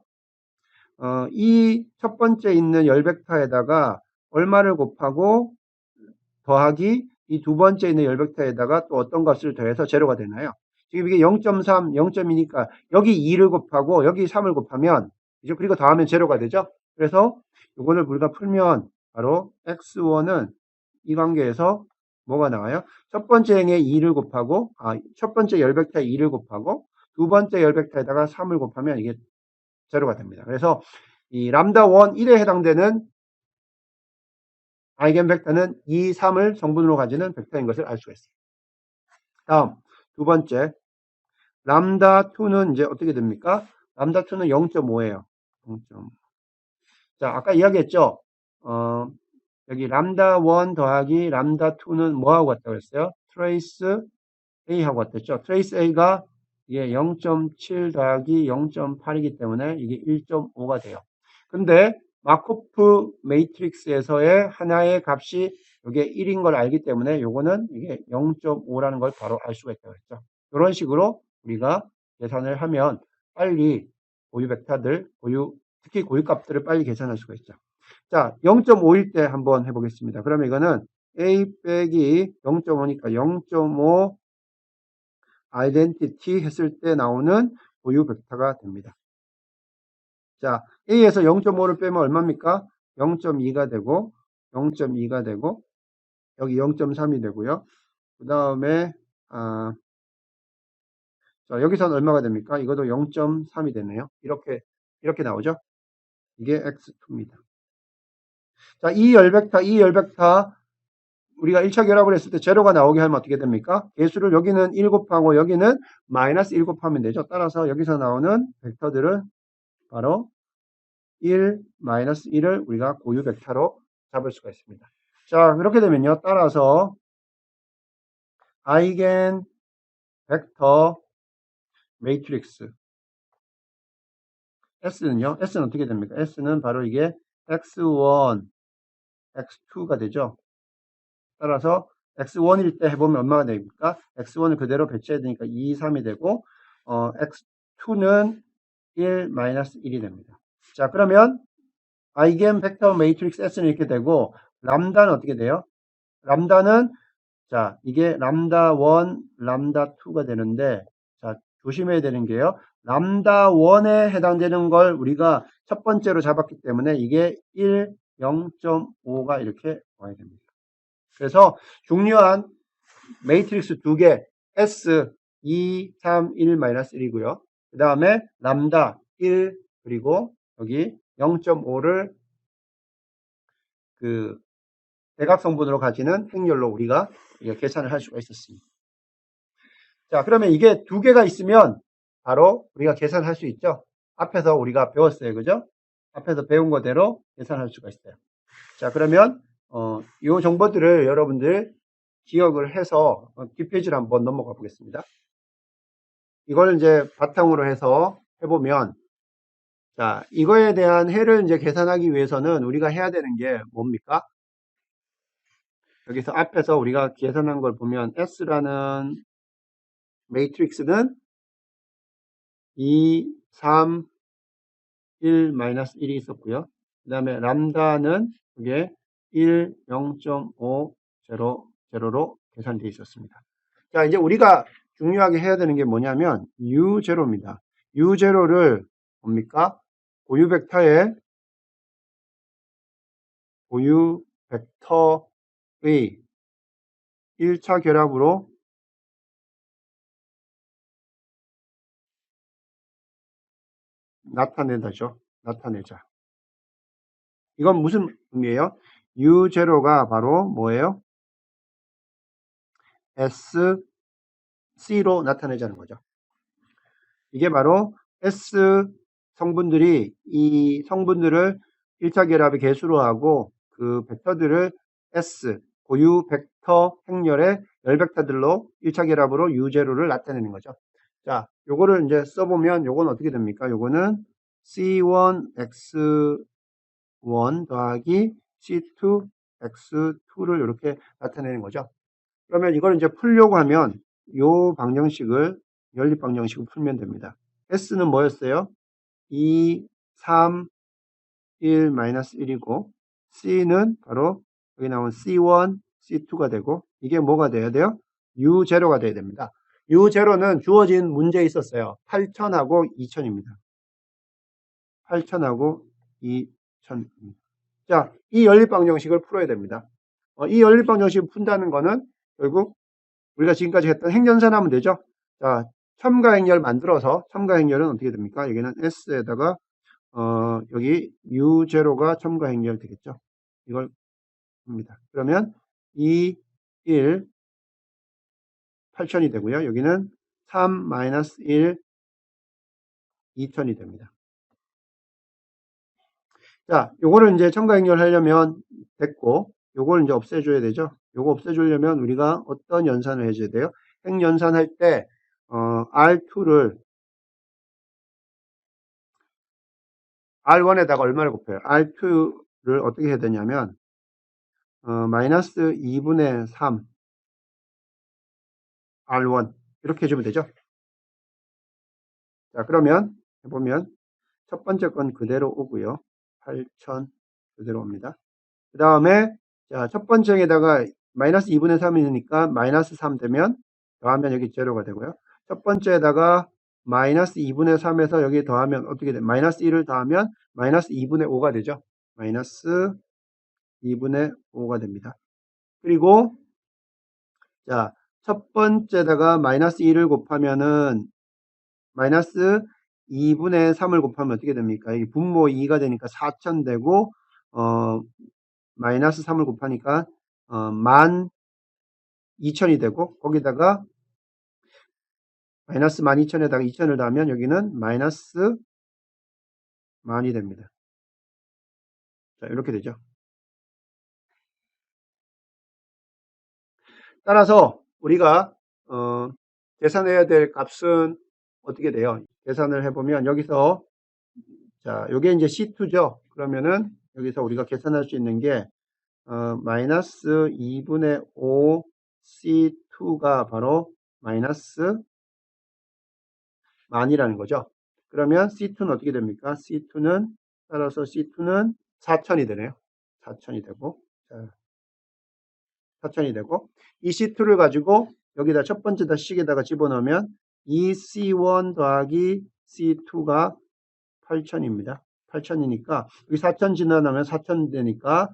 이 첫 번째 있는 열벡터에다가 얼마를 곱하고 더하기 이 두 번째 있는 열벡터에다가 또 어떤 값을 더해서 제로가 되나요? 지금 이게 0.3, 0.2니까 여기 2를 곱하고 여기 3을 곱하면 이제 그리고 더하면 제로가 되죠. 그래서 이거를 우리가 풀면 바로 x1은 이 관계에서 뭐가 나와요? 첫 번째 행에 2를 곱하고 첫 번째 열벡터에 2를 곱하고 두 번째 열벡터에다가 3을 곱하면 이게 제로가 됩니다. 그래서 이 람다 1에 해당되는 아이겐 벡터는 2, 3을 성분으로 가지는 벡터인 것을 알 수가 있어요. 다음 두 번째 람다 2는 이제 어떻게 됩니까? 람다 2는 0.5예요. 0.5. 자, 아까 이야기했죠. 여기 람다 1 더하기 람다 2는 뭐하고 같다고 했어요? 트레이스 A하고 같았죠. 트레이스 A가 이게 0.7 더하기 0.8이기 때문에 이게 1.5가 돼요. 근데 마코프 매트릭스에서의 하나의 값이 이게 1인 걸 알기 때문에 요거는 이게 0.5라는 걸 바로 알 수가 있다고 했죠. 이런 식으로 우리가 계산을 하면 빨리 고유 벡터들, 특히 고유값들을 빨리 계산할 수가 있죠. 자, 0.5일 때 한번 해보겠습니다. 그러면 이거는 A 빼기 0.5니까 0.5 아이덴티티 했을 때 나오는 고유 벡터가 됩니다. 자, A에서 0.5를 빼면 얼마입니까? 0.2가 되고 0.2가 되고 여기 0.3이 되고요. 그 다음에 자, 여기서는 얼마가 됩니까? 이것도 0.3이 되네요. 이렇게 나오죠? 이게 x2입니다. 자, 이 열벡터 우리가 1차 결합을 했을 때 제로가 나오게 하면 어떻게 됩니까? 개수를 여기는 1 곱하고 여기는 마이너스 1 곱하면 되죠. 따라서 여기서 나오는 벡터들은 바로 1, 마이너스 1을 우리가 고유 벡터로 잡을 수가 있습니다. 자, 그렇게 되면요. 따라서 아이겐 벡터 매트릭스 S는요. S는 어떻게 됩니까? S는 바로 이게 x1, x2가 되죠. 따라서 x1일 때 해보면 얼마가 됩니까? x1을 그대로 배치해야 되니까 2, 3이 되고 x2는 1, 마이너스 1이 됩니다. 자, 그러면 아이겐 벡터 매트릭스 S는 이렇게 되고 람다는 어떻게 돼요? 람다는 자, 이게 람다 1, 람다 2가 되는데 자, 조심해야 되는 게요. 람다 1에 해당되는 걸 우리가 첫 번째로 잡았기 때문에 이게 1, 0.5가 이렇게 와야 됩니다. 그래서 중요한 매트릭스 두 개 S 2, 3, 1, 마이너스 1이고요. 그 다음에 람다 1 그리고 여기 0.5를 그 대각성분으로 가지는 행렬로 우리가 계산을 할 수가 있었습니다. 자, 그러면 이게 두 개가 있으면 바로 우리가 계산할 수 있죠. 앞에서 우리가 배웠어요. 그죠? 앞에서 배운 거대로 계산할 수가 있어요. 자, 그러면 이 정보들을 여러분들 기억을 해서 뒷페이지를 한번 넘어가 보겠습니다. 이걸 이제 바탕으로 해서 해보면 자, 이거에 대한 해를 이제 계산하기 위해서는 우리가 해야 되는 게 뭡니까? 여기서 앞에서 우리가 계산한 걸 보면 S라는 매트릭스는 2, 3, 1, 마이너스 1이 있었고요. 그 다음에 람다는 이게 1, 0.5, 0, 0로 계산되어 있었습니다. 자, 이제 우리가 중요하게 해야 되는 게 뭐냐면 U0입니다. U0를 뭡니까? 고유 벡터의 고유 벡터의 1차 결합으로 나타내자. 이건 무슨 의미예요? U0가 바로 뭐예요? SC로 나타내자는 거죠. 이게 바로 성분들이 이 성분들을 1차 결합의 개수로 하고 그 벡터들을 S, 고유 벡터 행렬의 열벡터들로 1차 결합으로 U0를 나타내는 거죠. 자, 요거를 이제 써보면 요건 어떻게 됩니까? 요거는 C1X1 더하기 C2X2를 이렇게 나타내는 거죠. 그러면 이걸 이제 풀려고 하면 요 방정식을 연립 방정식을 풀면 됩니다. S는 뭐였어요? 2, 3, 1, 마이너스 1이고 C는 바로 여기 나온 C1, C2가 되고 이게 뭐가 돼야 돼요? U0가 돼야 됩니다. U0는 주어진 문제에 있었어요. 8000하고 2000입니다. 8000하고 2000입니다. 자, 이 연립방정식을 풀어야 됩니다. 이 연립방정식을 푼다는 거는 결국 우리가 지금까지 했던 행연산 하면 되죠. 자, 첨가행렬 만들어서 첨가행렬은 어떻게 됩니까? 여기는 S에다가 여기 U0가 첨가행렬 되겠죠. 이걸 합니다. 그러면 2, 1, 8000이 되고요. 여기는 3, 마이너스 1, 2000이 됩니다. 자, 요거를 이제 첨가행렬 하려면 됐고, 요걸 이제 없애줘야 되죠. 요거 없애주려면 우리가 어떤 연산을 해줘야 돼요? 행연산 할 때, R2를, R1에다가 얼마를 곱해요? R2를 어떻게 해야 되냐면, 마이너스 2분의 3, R1. 이렇게 해주면 되죠. 자, 그러면, 해보면, 첫 번째 건 그대로 오고요. 8000 그대로 옵니다. 그 다음에, 자, 첫 번째에다가 마이너스 2분의 3이니까 마이너스 3 되면, 더하면 여기 제로가 되고요. 첫 번째에다가 마이너스 2분의 3에서 여기 더하면 어떻게 돼? 마이너스 1을 더하면 마이너스 2분의 5가 되죠. 마이너스 2분의 5가 됩니다. 그리고, 자, 첫 번째다가 마이너스 1을 곱하면은 마이너스 2분의 3을 곱하면 어떻게 됩니까? 이게 분모 2가 되니까 4000 되고, 마이너스 3을 곱하니까, 12000이 되고, 거기다가 마이너스 12000에다가 2000을 더하면 여기는 마이너스 1000이 됩니다. 자, 이렇게 되죠. 따라서 우리가, 계산해야 될 값은 어떻게 돼요? 계산을 해보면 여기서, 자, 요게 이제 C2죠. 그러면은 여기서 우리가 계산할 수 있는 게, 마이너스 2분의 5 C2가 바로 마이너스 만이라는 거죠. 그러면 C2는 어떻게 됩니까? C2는, 따라서 C2는 4000이 되네요. 4000이 되고, 자, 4000이 되고, 이 C2를 가지고 여기다 첫 번째 식에다가 집어넣으면 이 C1 더하기 C2가 8000입니다. 8000이니까, 여기 4000 지나가면 4000 되니까,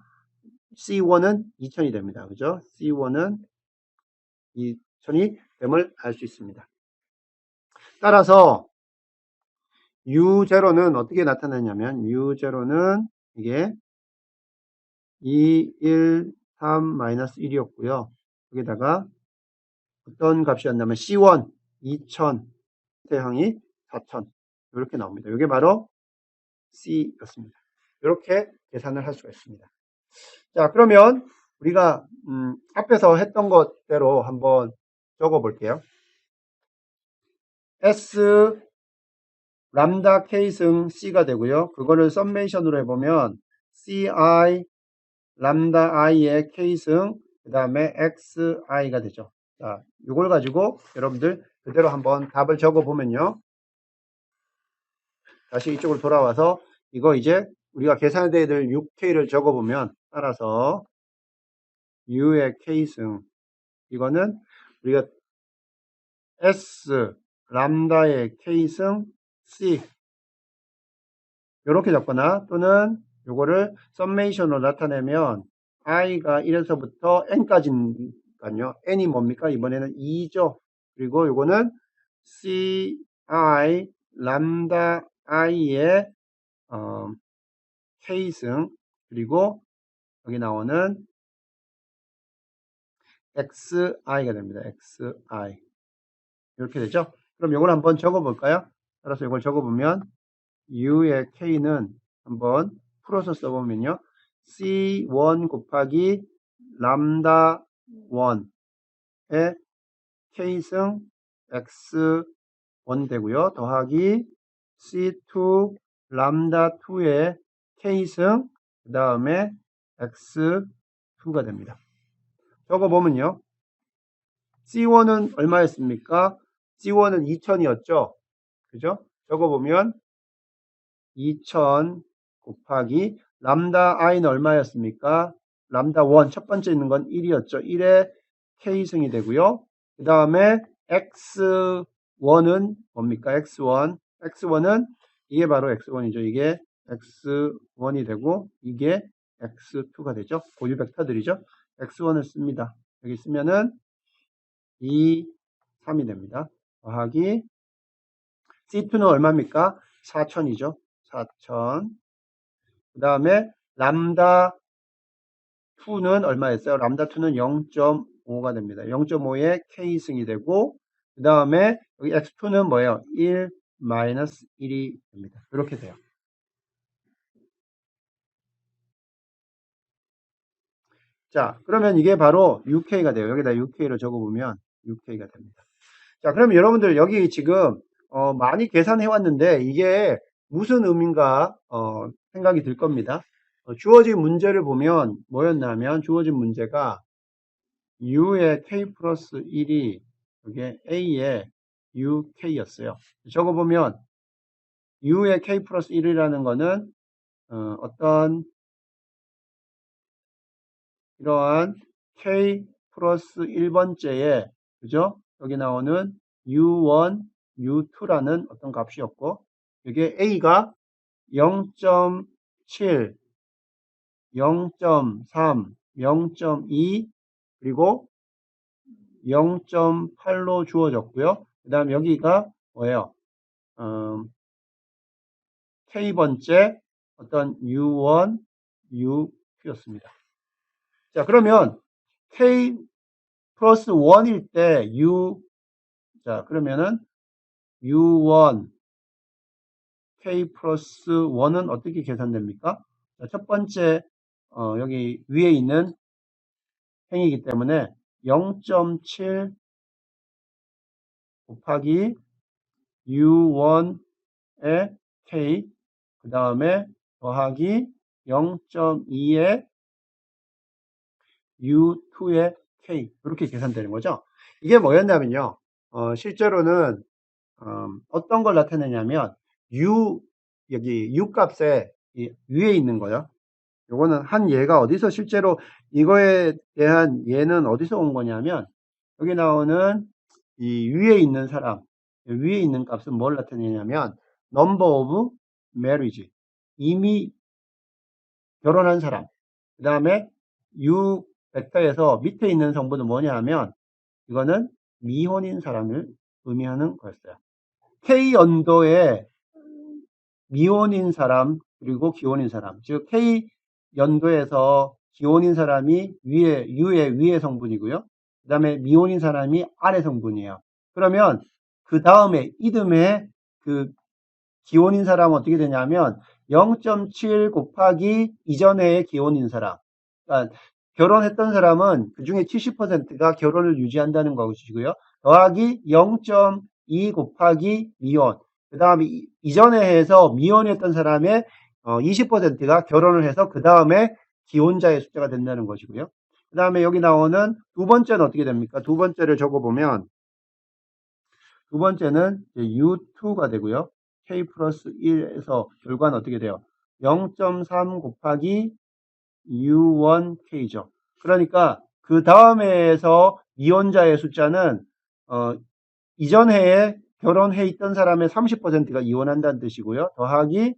C1은 2000이 됩니다. 그죠? C1은 2000이 됨을 알 수 있습니다. 따라서 U0는 어떻게 나타나냐면 U0는 이게 2, 1, 3, 마이너스 1이었고요. 여기다가 어떤 값이었냐면 C1 2000, 태형이 4000 이렇게 나옵니다. 이게 바로 C였습니다. 이렇게 계산을 할 수가 있습니다. 자, 그러면 우리가 앞에서 했던 것대로 한번 적어 볼게요. S 람다 K승 C가 되고요. 그거를 썸메이션으로 해보면 CI 람다 I의 K승 그 다음에 XI가 되죠. 자, 이걸 가지고 여러분들 그대로 한번 답을 적어 보면요. 다시 이쪽으로 돌아와서 이거 이제 우리가 계산해야 될 6K를 적어 보면 따라서 U의 K승 이거는 우리가 S 람다의 K승 C 이렇게 적거나 또는 요거를 썸메이션으로 나타내면 i가 1에서부터 n까지니까요. n이 뭡니까? 이번에는 2죠. 그리고 요거는 ci 람다 i의 k승 그리고 여기 나오는 xi가 됩니다. xi 이렇게 되죠. 그럼 요걸 한번 적어 볼까요? 따라서 이걸 적어 보면 U의 K는 한번 풀어서 써보면요. C1 곱하기 람다 1의 K승 X1 되고요. 더하기 C2 람다 2의 K승 그 다음에 X2가 됩니다. 적어보면요. C1은 얼마였습니까? C1은 2000이었죠? 그죠? 적어보면 2000 곱하기 람다 i는 얼마였습니까? 람다 1 첫 번째 있는 건 1이었죠. 1의 K승이 되고요. 그 다음에 X1은 뭡니까? X1. X1은 이게 바로 X1이죠. 이게 X1이 되고 이게 X2가 되죠. 고유 벡터들이죠. X1을 씁니다. 여기 쓰면은 2, 3이 됩니다. 더하기 C2는 얼마입니까? 4000이죠. 4000. 그 다음에 람다 2는 얼마였어요? 람다 2는 0.5가 됩니다. 0.5의 K승이 되고 그 다음에 여기 X2는 뭐예요? 1 마이너스 1이 됩니다. 이렇게 돼요. 자, 그러면 이게 바로 UK가 돼요. 여기다 UK로 적어보면 UK가 됩니다. 자, 그럼 여러분들 여기 지금 많이 계산해 왔는데 이게 무슨 의미인가 생각이 들 겁니다. 주어진 문제를 보면 뭐였냐면 주어진 문제가 U의 K 플러스 1이 이게 A의 UK였어요. 적어보면 U의 K 플러스 1이라는 거는 어떤 이러한 K 플러스 1번째에 그죠? 여기 나오는 U1, U2라는 어떤 값이었고 이게 A가 0.7, 0.3, 0.2 그리고 0.8로 주어졌고요. 그 다음 여기가 뭐예요? K번째 어떤 U1, U2였습니다. 자, 그러면 K 플러스 1일 때 자, 그러면은 U1, K 플러스 1은 어떻게 계산됩니까? 자, 첫 번째, 여기 위에 있는 행이기 때문에 0.7 곱하기 U1의 K, 그 다음에 더하기 0.2의 U2의 K, 이렇게 계산되는 거죠. 이게 뭐였냐면요. 실제로는 어떤 걸 나타내냐면 여기 U 값에 위에 있는 거요. 요거는 한 예가 어디서 실제로 이거에 대한 예는 어디서 온 거냐면 여기 나오는 이 위에 있는 사람, 위에 있는 값은 뭘 나타내냐면 number of marriage, 이미 결혼한 사람. 그 다음에 U 벡터에서 밑에 있는 성분은 뭐냐 하면 이거는 미혼인 사람을 의미하는 거였어요. K 연도에 미혼인 사람 그리고 기혼인 사람, 즉 K 연도에서 기혼인 사람이 U의 위의 성분이고요. 그 다음에 미혼인 사람이 아래 성분이에요. 그러면 그 다음에 이듬해 그 기혼인 사람은 어떻게 되냐면 0.7 곱하기 이전에 기혼인 사람. 그러니까 결혼했던 사람은 그 중에 70%가 결혼을 유지한다는 것이고요. 더하기 0.2 곱하기 미혼. 그 다음에 이전에 해서 미혼이었던 사람의 20%가 결혼을 해서 그 다음에 기혼자의 숫자가 된다는 것이고요. 그 다음에 여기 나오는 두 번째는 어떻게 됩니까? 두 번째를 적어보면 두 번째는 U2가 되고요. K 플러스 1에서 결과는 어떻게 돼요? 0.3 곱하기 U1K죠. 그러니까 그 다음 해에서 이혼자의 숫자는 이전 해에 결혼해 있던 사람의 30%가 이혼한다는 뜻이고요. 더하기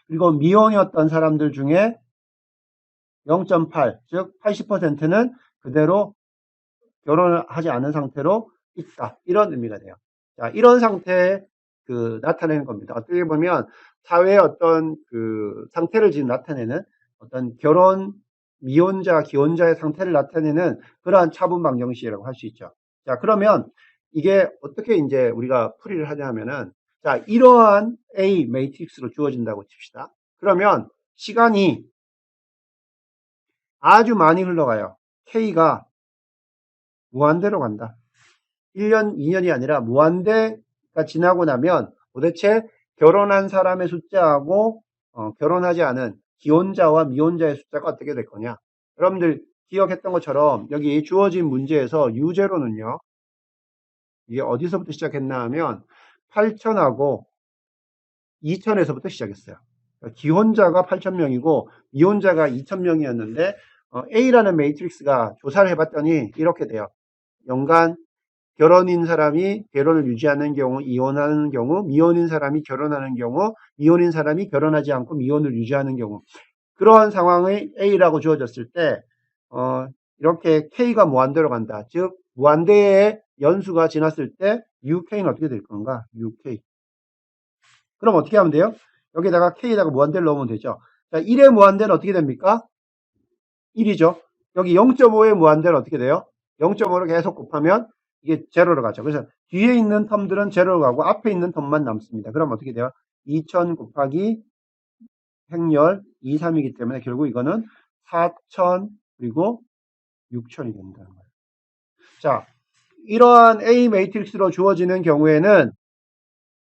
그리고 미혼이었던 사람들 중에 0.8, 즉 80%는 그대로 결혼을 하지 않은 상태로 있다. 이런 의미가 돼요. 자, 이런 상태에 나타내는 겁니다. 어떻게 보면 사회의 어떤 그 상태를 지금 나타내는 어떤 결혼 미혼자, 기혼자의 상태를 나타내는 그러한 차분 방정식이라고 할 수 있죠. 자, 그러면 이게 어떻게 이제 우리가 풀이를 하냐 하면은 자, 이러한 A 매트릭스로 주어진다고 칩시다. 그러면 시간이 아주 많이 흘러가요. K가 무한대로 간다. 1년, 2년이 아니라 무한대가 지나고 나면 도대체 결혼한 사람의 숫자하고 결혼하지 않은 기혼자와 미혼자의 숫자가 어떻게 될 거냐. 여러분들 기억했던 것처럼 여기 주어진 문제에서 U0는요. 이게 어디서부터 시작했나 하면 8,000하고 2,000에서부터 시작했어요. 그러니까 기혼자가 8,000명이고 미혼자가 2,000명이었는데 A라는 매트릭스가 조사를 해봤더니 이렇게 돼요. 연간 결혼인 사람이 결혼을 유지하는 경우, 이혼하는 경우, 미혼인 사람이 결혼하는 경우, 미혼인 사람이 결혼하지 않고 미혼을 유지하는 경우, 그러한 상황의 A라고 주어졌을 때 이렇게 K가 무한대로 간다. 즉 무한대의 연수가 지났을 때 UK는 어떻게 될 건가? UK. 그럼 어떻게 하면 돼요? 여기다가 K에다가 무한대를 넣으면 되죠. 자, 1의 무한대는 어떻게 됩니까? 1이죠. 여기 0.5의 무한대는 어떻게 돼요? 0.5를 계속 곱하면 이게 제로로 가죠. 그래서 뒤에 있는 텀들은 제로로 가고 앞에 있는 텀만 남습니다. 그럼 어떻게 돼요? 2000 곱하기 행렬 2, 3이기 때문에 결국 이거는 4000 그리고 6000이 된다는 거예요. 자, 이러한 A 매트릭스로 주어지는 경우에는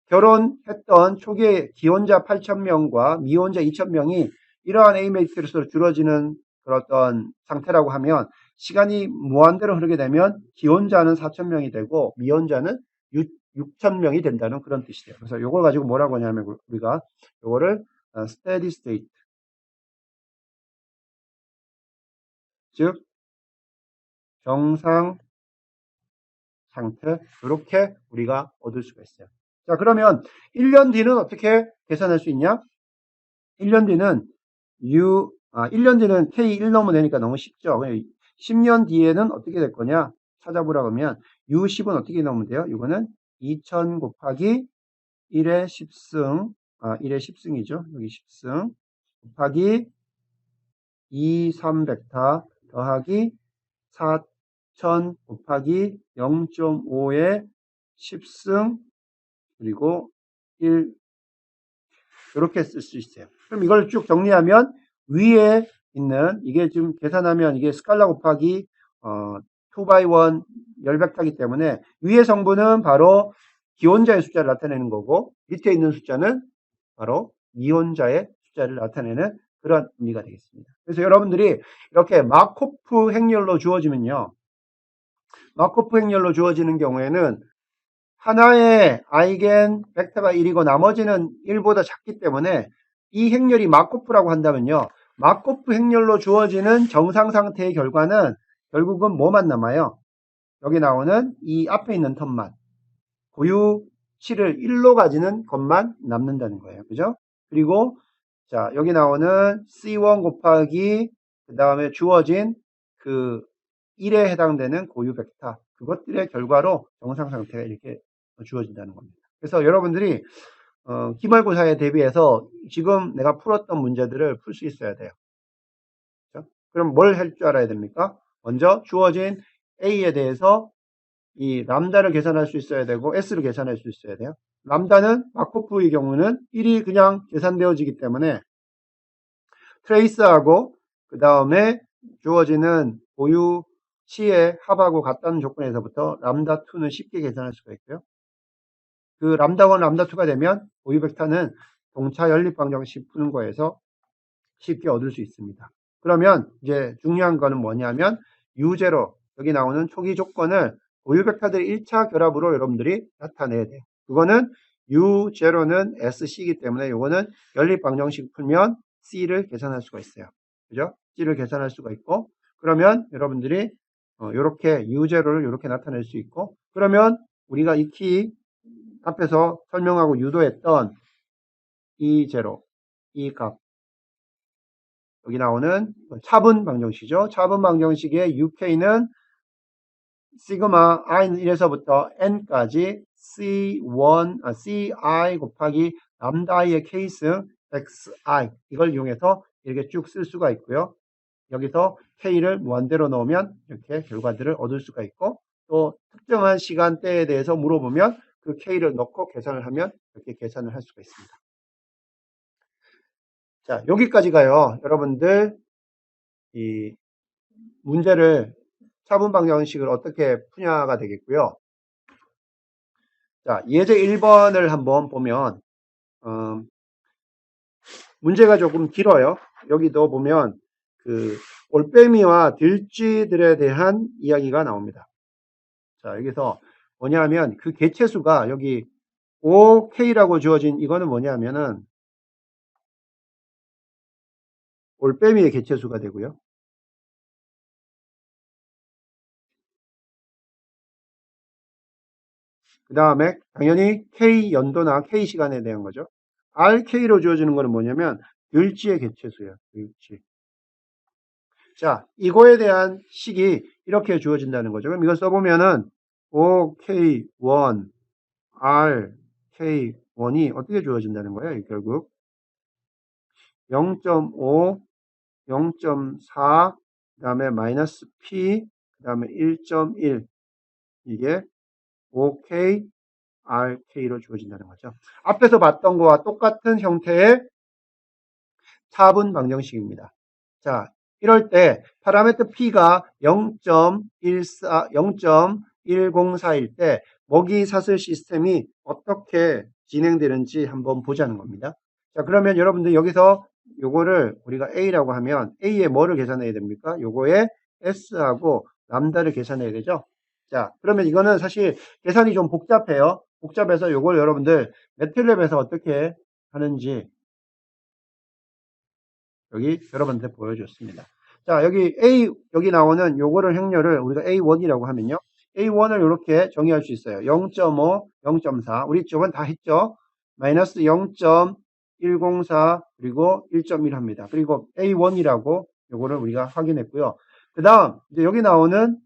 결혼했던 초기의 기혼자 8,000명과 미혼자 2,000명이 이러한 A 매트릭스로 주어지는 그런 어떤 상태라고 하면 시간이 무한대로 흐르게 되면 기혼자는 4,000명이 되고 미혼자는 6,000명이 된다는 그런 뜻이 돼요. 그래서 이걸 가지고 뭐라고 하냐면 우리가 이거를 steady state, 즉 정상 상태, 이렇게 우리가 얻을 수가 있어요. 자, 그러면 1년 뒤는 어떻게 계산할 수 있냐? 1년 뒤는 1년 뒤는 K1 넣으면 되니까 너무 쉽죠. 10년 뒤에는 어떻게 될 거냐? 찾아보라고 하면 U10은 어떻게 넣으면 돼요? 이거는 2000 곱하기 1의 10승, 1의 10승이죠. 여기 10승 곱하기 2, 300타 더하기 4000 곱하기 0.5의 10승 그리고 1 이렇게 쓸 수 있어요. 그럼 이걸 쭉 정리하면 위에 있는 이게 지금 계산하면 이게 스칼라 곱하기 2x1 열백타기 때문에 위의 성분은 바로 기혼자의 숫자를 나타내는 거고 밑에 있는 숫자는 바로 미혼자의 숫자를 나타내는 그런 의미가 되겠습니다. 그래서 여러분들이 이렇게 마코프 행렬로 주어지면요. 마코프 행렬로 주어지는 경우에는 하나의 아이겐 벡터가 1이고 나머지는 1보다 작기 때문에 이 행렬이 마코프라고 한다면요. 마코프 행렬로 주어지는 정상 상태의 결과는 결국은 뭐만 남아요? 여기 나오는 이 앞에 있는 텀만 고유치를 1로 가지는 것만 남는다는 거예요. 그죠? 그리고 자 여기 나오는 C1 곱하기 그 다음에 주어진 그 1에 해당되는 고유 벡터 그것들의 결과로 정상 상태가 이렇게 주어진다는 겁니다. 그래서 여러분들이 기말고사에 대비해서 지금 내가 풀었던 문제들을 풀 수 있어야 돼요. 그렇죠? 그럼 뭘 할 줄 알아야 됩니까? 먼저 주어진 A에 대해서 이 람다를 계산할 수 있어야 되고 S를 계산할 수 있어야 돼요. 람다는 마코프의 경우는 1이 그냥 계산되어지기 때문에 트레이스하고 그 다음에 주어지는 고유치의 합하고 같다는 조건에서부터 람다2는 쉽게 계산할 수가 있고요. 그 람다1, 람다2가 되면 고유 벡터는 동차 연립 방정식 푸는 거에서 쉽게 얻을 수 있습니다. 그러면 이제 중요한 거는 뭐냐면 U0 여기 나오는 초기 조건을 고유 벡터들의 1차 결합으로 여러분들이 나타내야 돼요. 그거는 U0는 SC이기 때문에 이거는 연립 방정식 풀면 C를 계산할 수가 있어요. 그죠? C를 계산할 수가 있고 그러면 여러분들이 이렇게 U0를 이렇게 나타낼 수 있고 그러면 우리가 익히 앞에서 설명하고 유도했던 E0, 이 값 여기 나오는 차분 방정식이죠. 차분 방정식의 UK는 시그마 i는 1에서부터 n까지 C1, CI 곱하기 람다 i의 K승 XI 이걸 이용해서 이렇게 쭉 쓸 수가 있고요. 여기서 K를 무한대로 넣으면 이렇게 결과들을 얻을 수가 있고 또 특정한 시간대에 대해서 물어보면 그 K를 넣고 계산을 하면 이렇게 계산을 할 수가 있습니다. 자, 여기까지가요. 여러분들 이 문제를 차분 방정식을 어떻게 푸냐가 되겠고요. 자, 예제 1번을 한번 보면 문제가 조금 길어요. 여기도 보면 그 올빼미와 들쥐들에 대한 이야기가 나옵니다. 자, 여기서 뭐냐면 그 개체수가 여기 OK라고 주어진 이거는 뭐냐면은 올빼미의 개체수가 되고요. 그 다음에 당연히 K 연도나 K 시간에 대한 거죠. RK로 주어지는 거는 뭐냐면 들쥐의 개체수예요. 들쥐. 자, 이거에 대한 식이 이렇게 주어진다는 거죠. 그럼 이걸 써보면은 OK1, RK1이 어떻게 주어진다는 거예요? 결국 0.5, 0.4, 그 다음에 마이너스 P, 그 다음에 1.1 이게 OK, RK로 주어진다는 거죠. 앞에서 봤던 거와 똑같은 형태의 차분 방정식입니다. 자, 이럴 때 파라미터 P가 0.104일 때 먹이 사슬 시스템이 어떻게 진행되는지 한번 보자는 겁니다. 자, 그러면 여러분들 여기서 요거를 우리가 A라고 하면 A에 뭐를 계산해야 됩니까? 요거에 S하고 람다를 계산해야 되죠. 자, 그러면 이거는 사실 계산이 좀 복잡해요. 복잡해서 요걸 여러분들 매틀랩에서 어떻게 하는지 여기 여러분한테 보여줬습니다. 자, 여기 나오는 요거를 행렬을 우리가 A1이라고 하면요. A1을 이렇게 정의할 수 있어요. 0.5, 0.4. 우리 저번 다 했죠? 마이너스 0.104 그리고 1.1 합니다. 그리고 A1이라고 요거를 우리가 확인했고요. 그 다음 이제 여기 나오는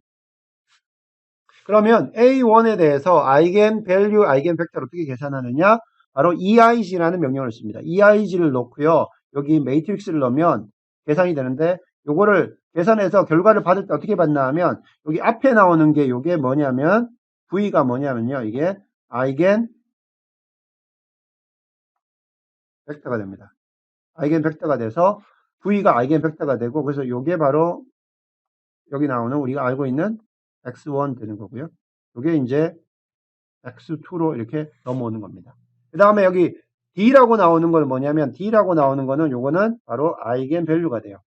그러면 A1에 대해서 아이겐 밸류, 아이겐 벡터를 어떻게 계산하느냐? 바로 EIG라는 명령을 씁니다. EIG를 넣고요. 여기 매트릭스를 넣으면 계산이 되는데 요거를 계산해서 결과를 받을 때 어떻게 받나 하면 여기 앞에 나오는 게 요게 뭐냐면 V가 뭐냐면요. 이게 아이겐 벡터가 됩니다. 아이겐 벡터가 돼서 V가 아이겐 벡터가 되고 그래서 요게 바로 여기 나오는 우리가 알고 있는 X1 되는 거고요. 요게 이제 X2로 이렇게 넘어오는 겁니다. 그 다음에 여기 D라고 나오는 건 뭐냐면 D라고 나오는 거는 요거는 바로 아이겐 밸류가 돼요.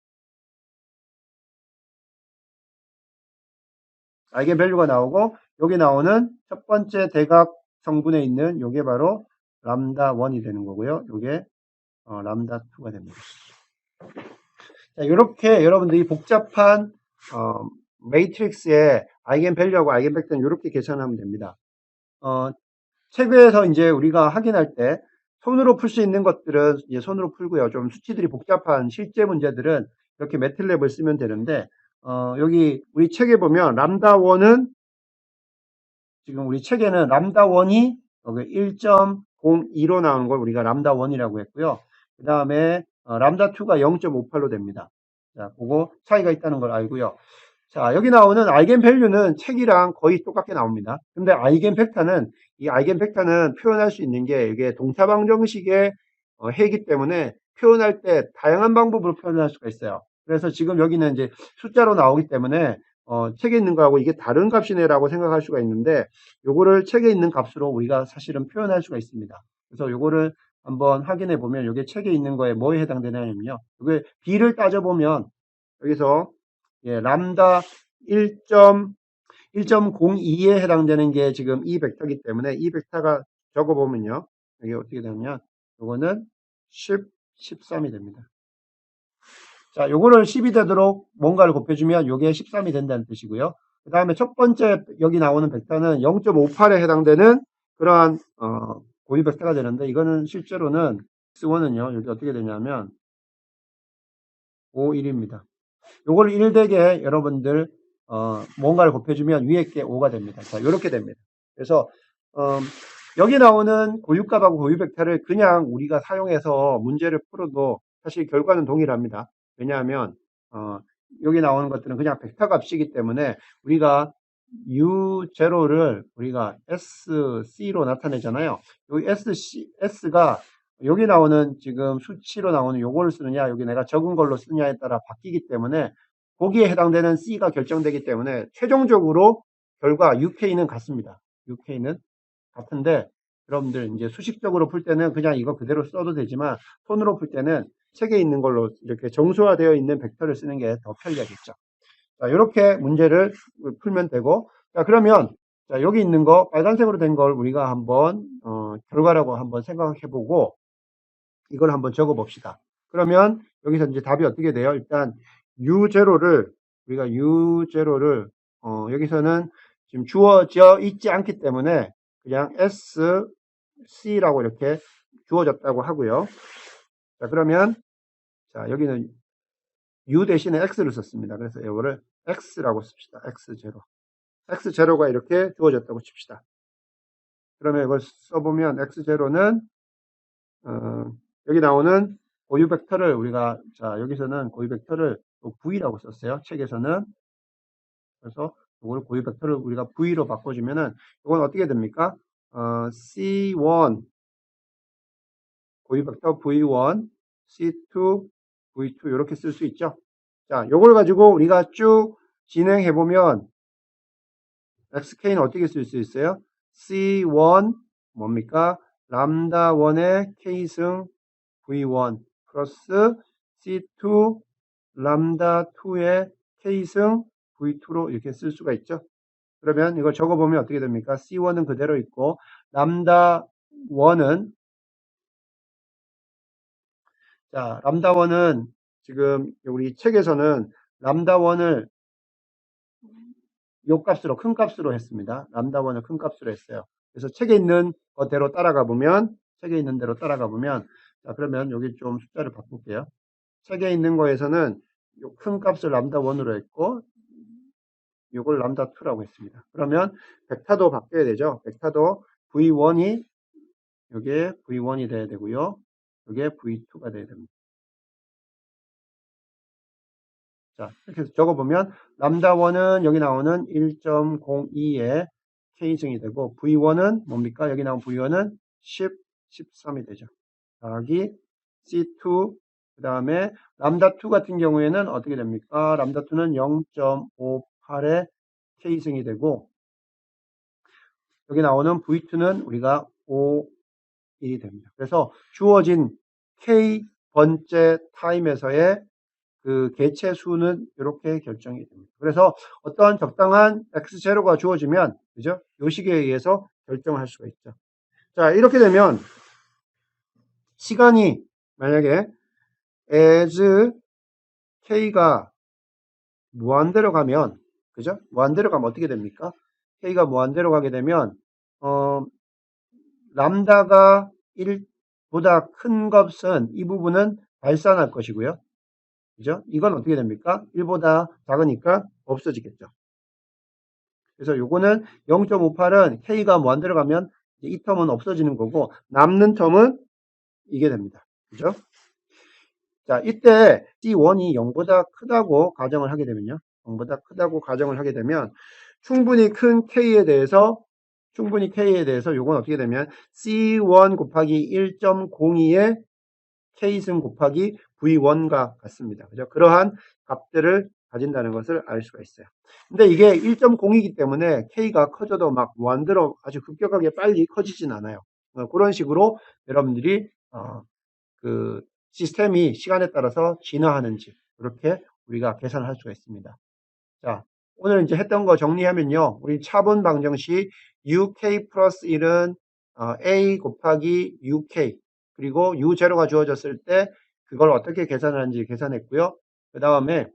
아이겐 밸류가 나오고 여기 나오는 첫 번째 대각 성분에 있는 요게 바로 람다 1이 되는 거고요. 요게 람다 2가 됩니다. 자, 이렇게 여러분들이 복잡한 매트릭스의 아이겐 밸류하고 아이겐 벡터는 이렇게 계산하면 됩니다. 책에서 이제 우리가 확인할 때 손으로 풀 수 있는 것들은 이제 손으로 풀고요. 좀 수치들이 복잡한 실제 문제들은 이렇게 매틀랩을 쓰면 되는데 여기 우리 책에 보면 람다 1은 지금 우리 책에는 람다 1이 1.02로 나오는 걸 우리가 람다 1이라고 했고요. 그 다음에 람다 2가 0.58로 됩니다. 자, 그거 차이가 있다는 걸 알고요. 자, 여기 나오는 아이겐 밸류는 책이랑 거의 똑같게 나옵니다. 근데 아이겐 벡터는 이 아이겐 벡터는 표현할 수 있는 게 이게 동사 방정식의 해이기 때문에 표현할 때 다양한 방법으로 표현할 수가 있어요. 그래서 지금 여기는 이제 숫자로 나오기 때문에 책에 있는 거하고 이게 다른 값이네라고 생각할 수가 있는데 요거를 책에 있는 값으로 우리가 사실은 표현할 수가 있습니다. 그래서 요거를 한번 확인해 보면 이게 책에 있는 거에 뭐에 해당되냐면요. 이게 B를 따져보면 여기서 예, 람다 1.02에 해당되는 게 지금 이 벡터이기 때문에 이 벡터가 적어보면요. 이게 어떻게 되냐면 요거는 10, 13이 됩니다. 자, 요거를 10이 되도록 뭔가를 곱해주면 요게 13이 된다는 뜻이고요. 그 다음에 첫 번째 여기 나오는 벡터는 0.58에 해당되는 그러한 고유 벡터가 되는데 이거는 실제로는 X1은요. 여기 어떻게 되냐면 5, 1입니다. 요거를 1대게 여러분들 뭔가를 곱해주면 위에 게 5가 됩니다. 자, 요렇게 됩니다. 그래서 여기 나오는 고유값하고 고유 벡터를 그냥 우리가 사용해서 문제를 풀어도 사실 결과는 동일합니다. 왜냐하면 여기 나오는 것들은 그냥 벡터 값이기 때문에 우리가 U0를 우리가 SC로 나타내잖아요. 여기 S가 여기 나오는 지금 수치로 나오는 요거를 쓰느냐, 여기 내가 적은 걸로 쓰느냐에 따라 바뀌기 때문에 거기에 해당되는 C가 결정되기 때문에 최종적으로 결과 UK는 같습니다. UK는 같은데 여러분들 이제 수식적으로 풀 때는 그냥 이거 그대로 써도 되지만 손으로 풀 때는 책에 있는 걸로 이렇게 정수화되어 있는 벡터를 쓰는 게 더 편리하겠죠. 자, 이렇게 문제를 풀면 되고, 자, 그러면, 자, 여기 있는 거, 빨간색으로 된 걸 우리가 한번, 결과라고 한번 생각해 보고, 이걸 한번 적어 봅시다. 그러면, 여기서 이제 답이 어떻게 돼요? 일단, U0를, 우리가 U0를, 여기서는 지금 주어져 있지 않기 때문에, 그냥 SC라고 이렇게 주어졌다고 하고요. 자, 그러면, 자, 여기는 U 대신에 X를 썼습니다. 그래서 이거를 X라고 씁시다. X0. X0가 이렇게 주어졌다고 칩시다. 그러면 이걸 써보면 X0는 여기 나오는 고유 벡터를 우리가 자 여기서는 고유 벡터를 V라고 썼어요. 책에서는. 그래서 이걸 고유 벡터를 우리가 V로 바꿔주면은 이건 어떻게 됩니까? C1 고유 벡터 V1, C2, V2 이렇게 쓸 수 있죠. 자, 요걸 가지고 우리가 쭉 진행해 보면 XK는 어떻게 쓸 수 있어요? C1 뭡니까? 람다 1의 K승 V1 플러스 C2 람다 2의 K승 V2로 이렇게 쓸 수가 있죠. 그러면 이걸 적어보면 어떻게 됩니까? C1은 그대로 있고 람다 1은 자, 람다 1은 지금 우리 책에서는 람다 1을 요 값으로 큰 값으로 했습니다. 람다 1을 큰 값으로 했어요. 그래서 책에 있는 것대로 따라가 보면 책에 있는 대로 따라가 보면 자 그러면 여기 좀 숫자를 바꿀게요. 책에 있는 거에서는 요 큰 값을 람다 1으로 했고 요걸 람다 2라고 했습니다. 그러면 벡터도 바뀌어야 되죠. 벡터도 V1이 요게 V1이 돼야 되고요. 요게 V2가 돼야 됩니다. 자, 이렇게 해서 적어보면 람다 1은 여기 나오는 1.02의 K승이 되고 V1은 뭡니까? 여기 나온 V1은 10, 13이 되죠. 더하기 C2 그 다음에 람다 2 같은 경우에는 어떻게 됩니까? 람다 2는 0.58의 K승이 되고 여기 나오는 V2는 우리가 5이 됩니다. 그래서 주어진 K 번째 타임에서의 그 개체 수는 이렇게 결정이 됩니다. 그래서 어떠한 적당한 X0가 주어지면, 그죠? 요식에 의해서 결정할 수가 있죠. 자, 이렇게 되면 시간이 만약에 as k가 무한대로 가면, 그죠? 무한대로 가면 어떻게 됩니까? k가 무한대로 가게 되면, 람다가 1보다 큰 값은 이 부분은 발산할 것이고요. 그죠? 이건 어떻게 됩니까? 1보다 작으니까 없어지겠죠. 그래서 요거는 0.58은 K가 무한대로 가면 이 텀은 없어지는 거고 남는 텀은 이게 됩니다. 그죠? 자, 이때 C1이 0보다 크다고 가정을 하게 되면요. 0보다 크다고 가정을 하게 되면 충분히 큰 K에 대해서 요건 어떻게 되면 C1 곱하기 1.02의 K승 곱하기 V1과 같습니다. 그죠? 그러한 값들을 가진다는 것을 알 수가 있어요. 근데 이게 1.0이기 때문에 K가 커져도 막 무한대로 아주 급격하게 빨리 커지진 않아요. 그런 식으로 여러분들이 그 시스템이 시간에 따라서 진화하는지 이렇게 우리가 계산을 할 수가 있습니다. 자, 오늘 이제 했던 거 정리하면요. 우리 차분 방정식 UK 플러스 1은 A 곱하기 UK 그리고 U0가 주어졌을 때 그걸 어떻게 계산하는지 계산했고요. 그 다음에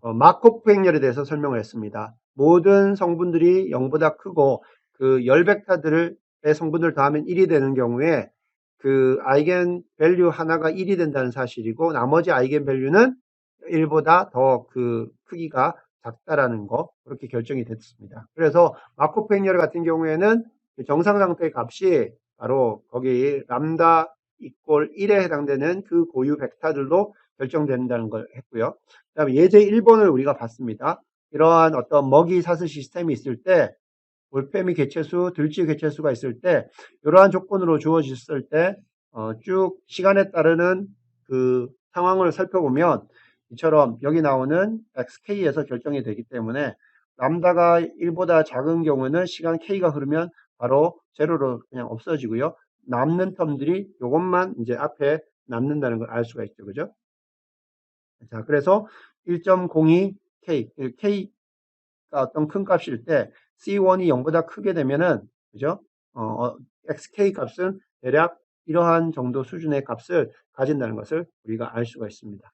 마코프 행렬에 대해서 설명을 했습니다. 모든 성분들이 0보다 크고 그 열벡터들의 성분을 더하면 1이 되는 경우에 그 아이겐 밸류 하나가 1이 된다는 사실이고 나머지 아이겐 밸류는 1보다 더 그 크기가 작다라는 거 그렇게 결정이 됐습니다. 그래서 마코프 행렬 같은 경우에는 정상 상태의 값이 바로 거기 람다 이꼴 1에 해당되는 그 고유 벡터들로 결정된다는 걸 했고요. 그 다음에 예제 1번을 우리가 봤습니다. 이러한 어떤 먹이 사슬 시스템이 있을 때, 올빼미 개체수, 들쥐 개체수가 있을 때, 이러한 조건으로 주어졌을 때, 쭉 시간에 따르는 그 상황을 살펴보면, 이처럼 여기 나오는 xk에서 결정이 되기 때문에, 람다가 1보다 작은 경우는 시간 k가 흐르면 바로 제로로 그냥 없어지고요. 남는 텀들이 이것만 이제 앞에 남는다는 걸 알 수가 있죠. 그죠? 자, 그래서 1.02k, k가 어떤 큰 값일 때 C1이 0보다 크게 되면은, 그죠? xk 값은 대략 이러한 정도 수준의 값을 가진다는 것을 우리가 알 수가 있습니다.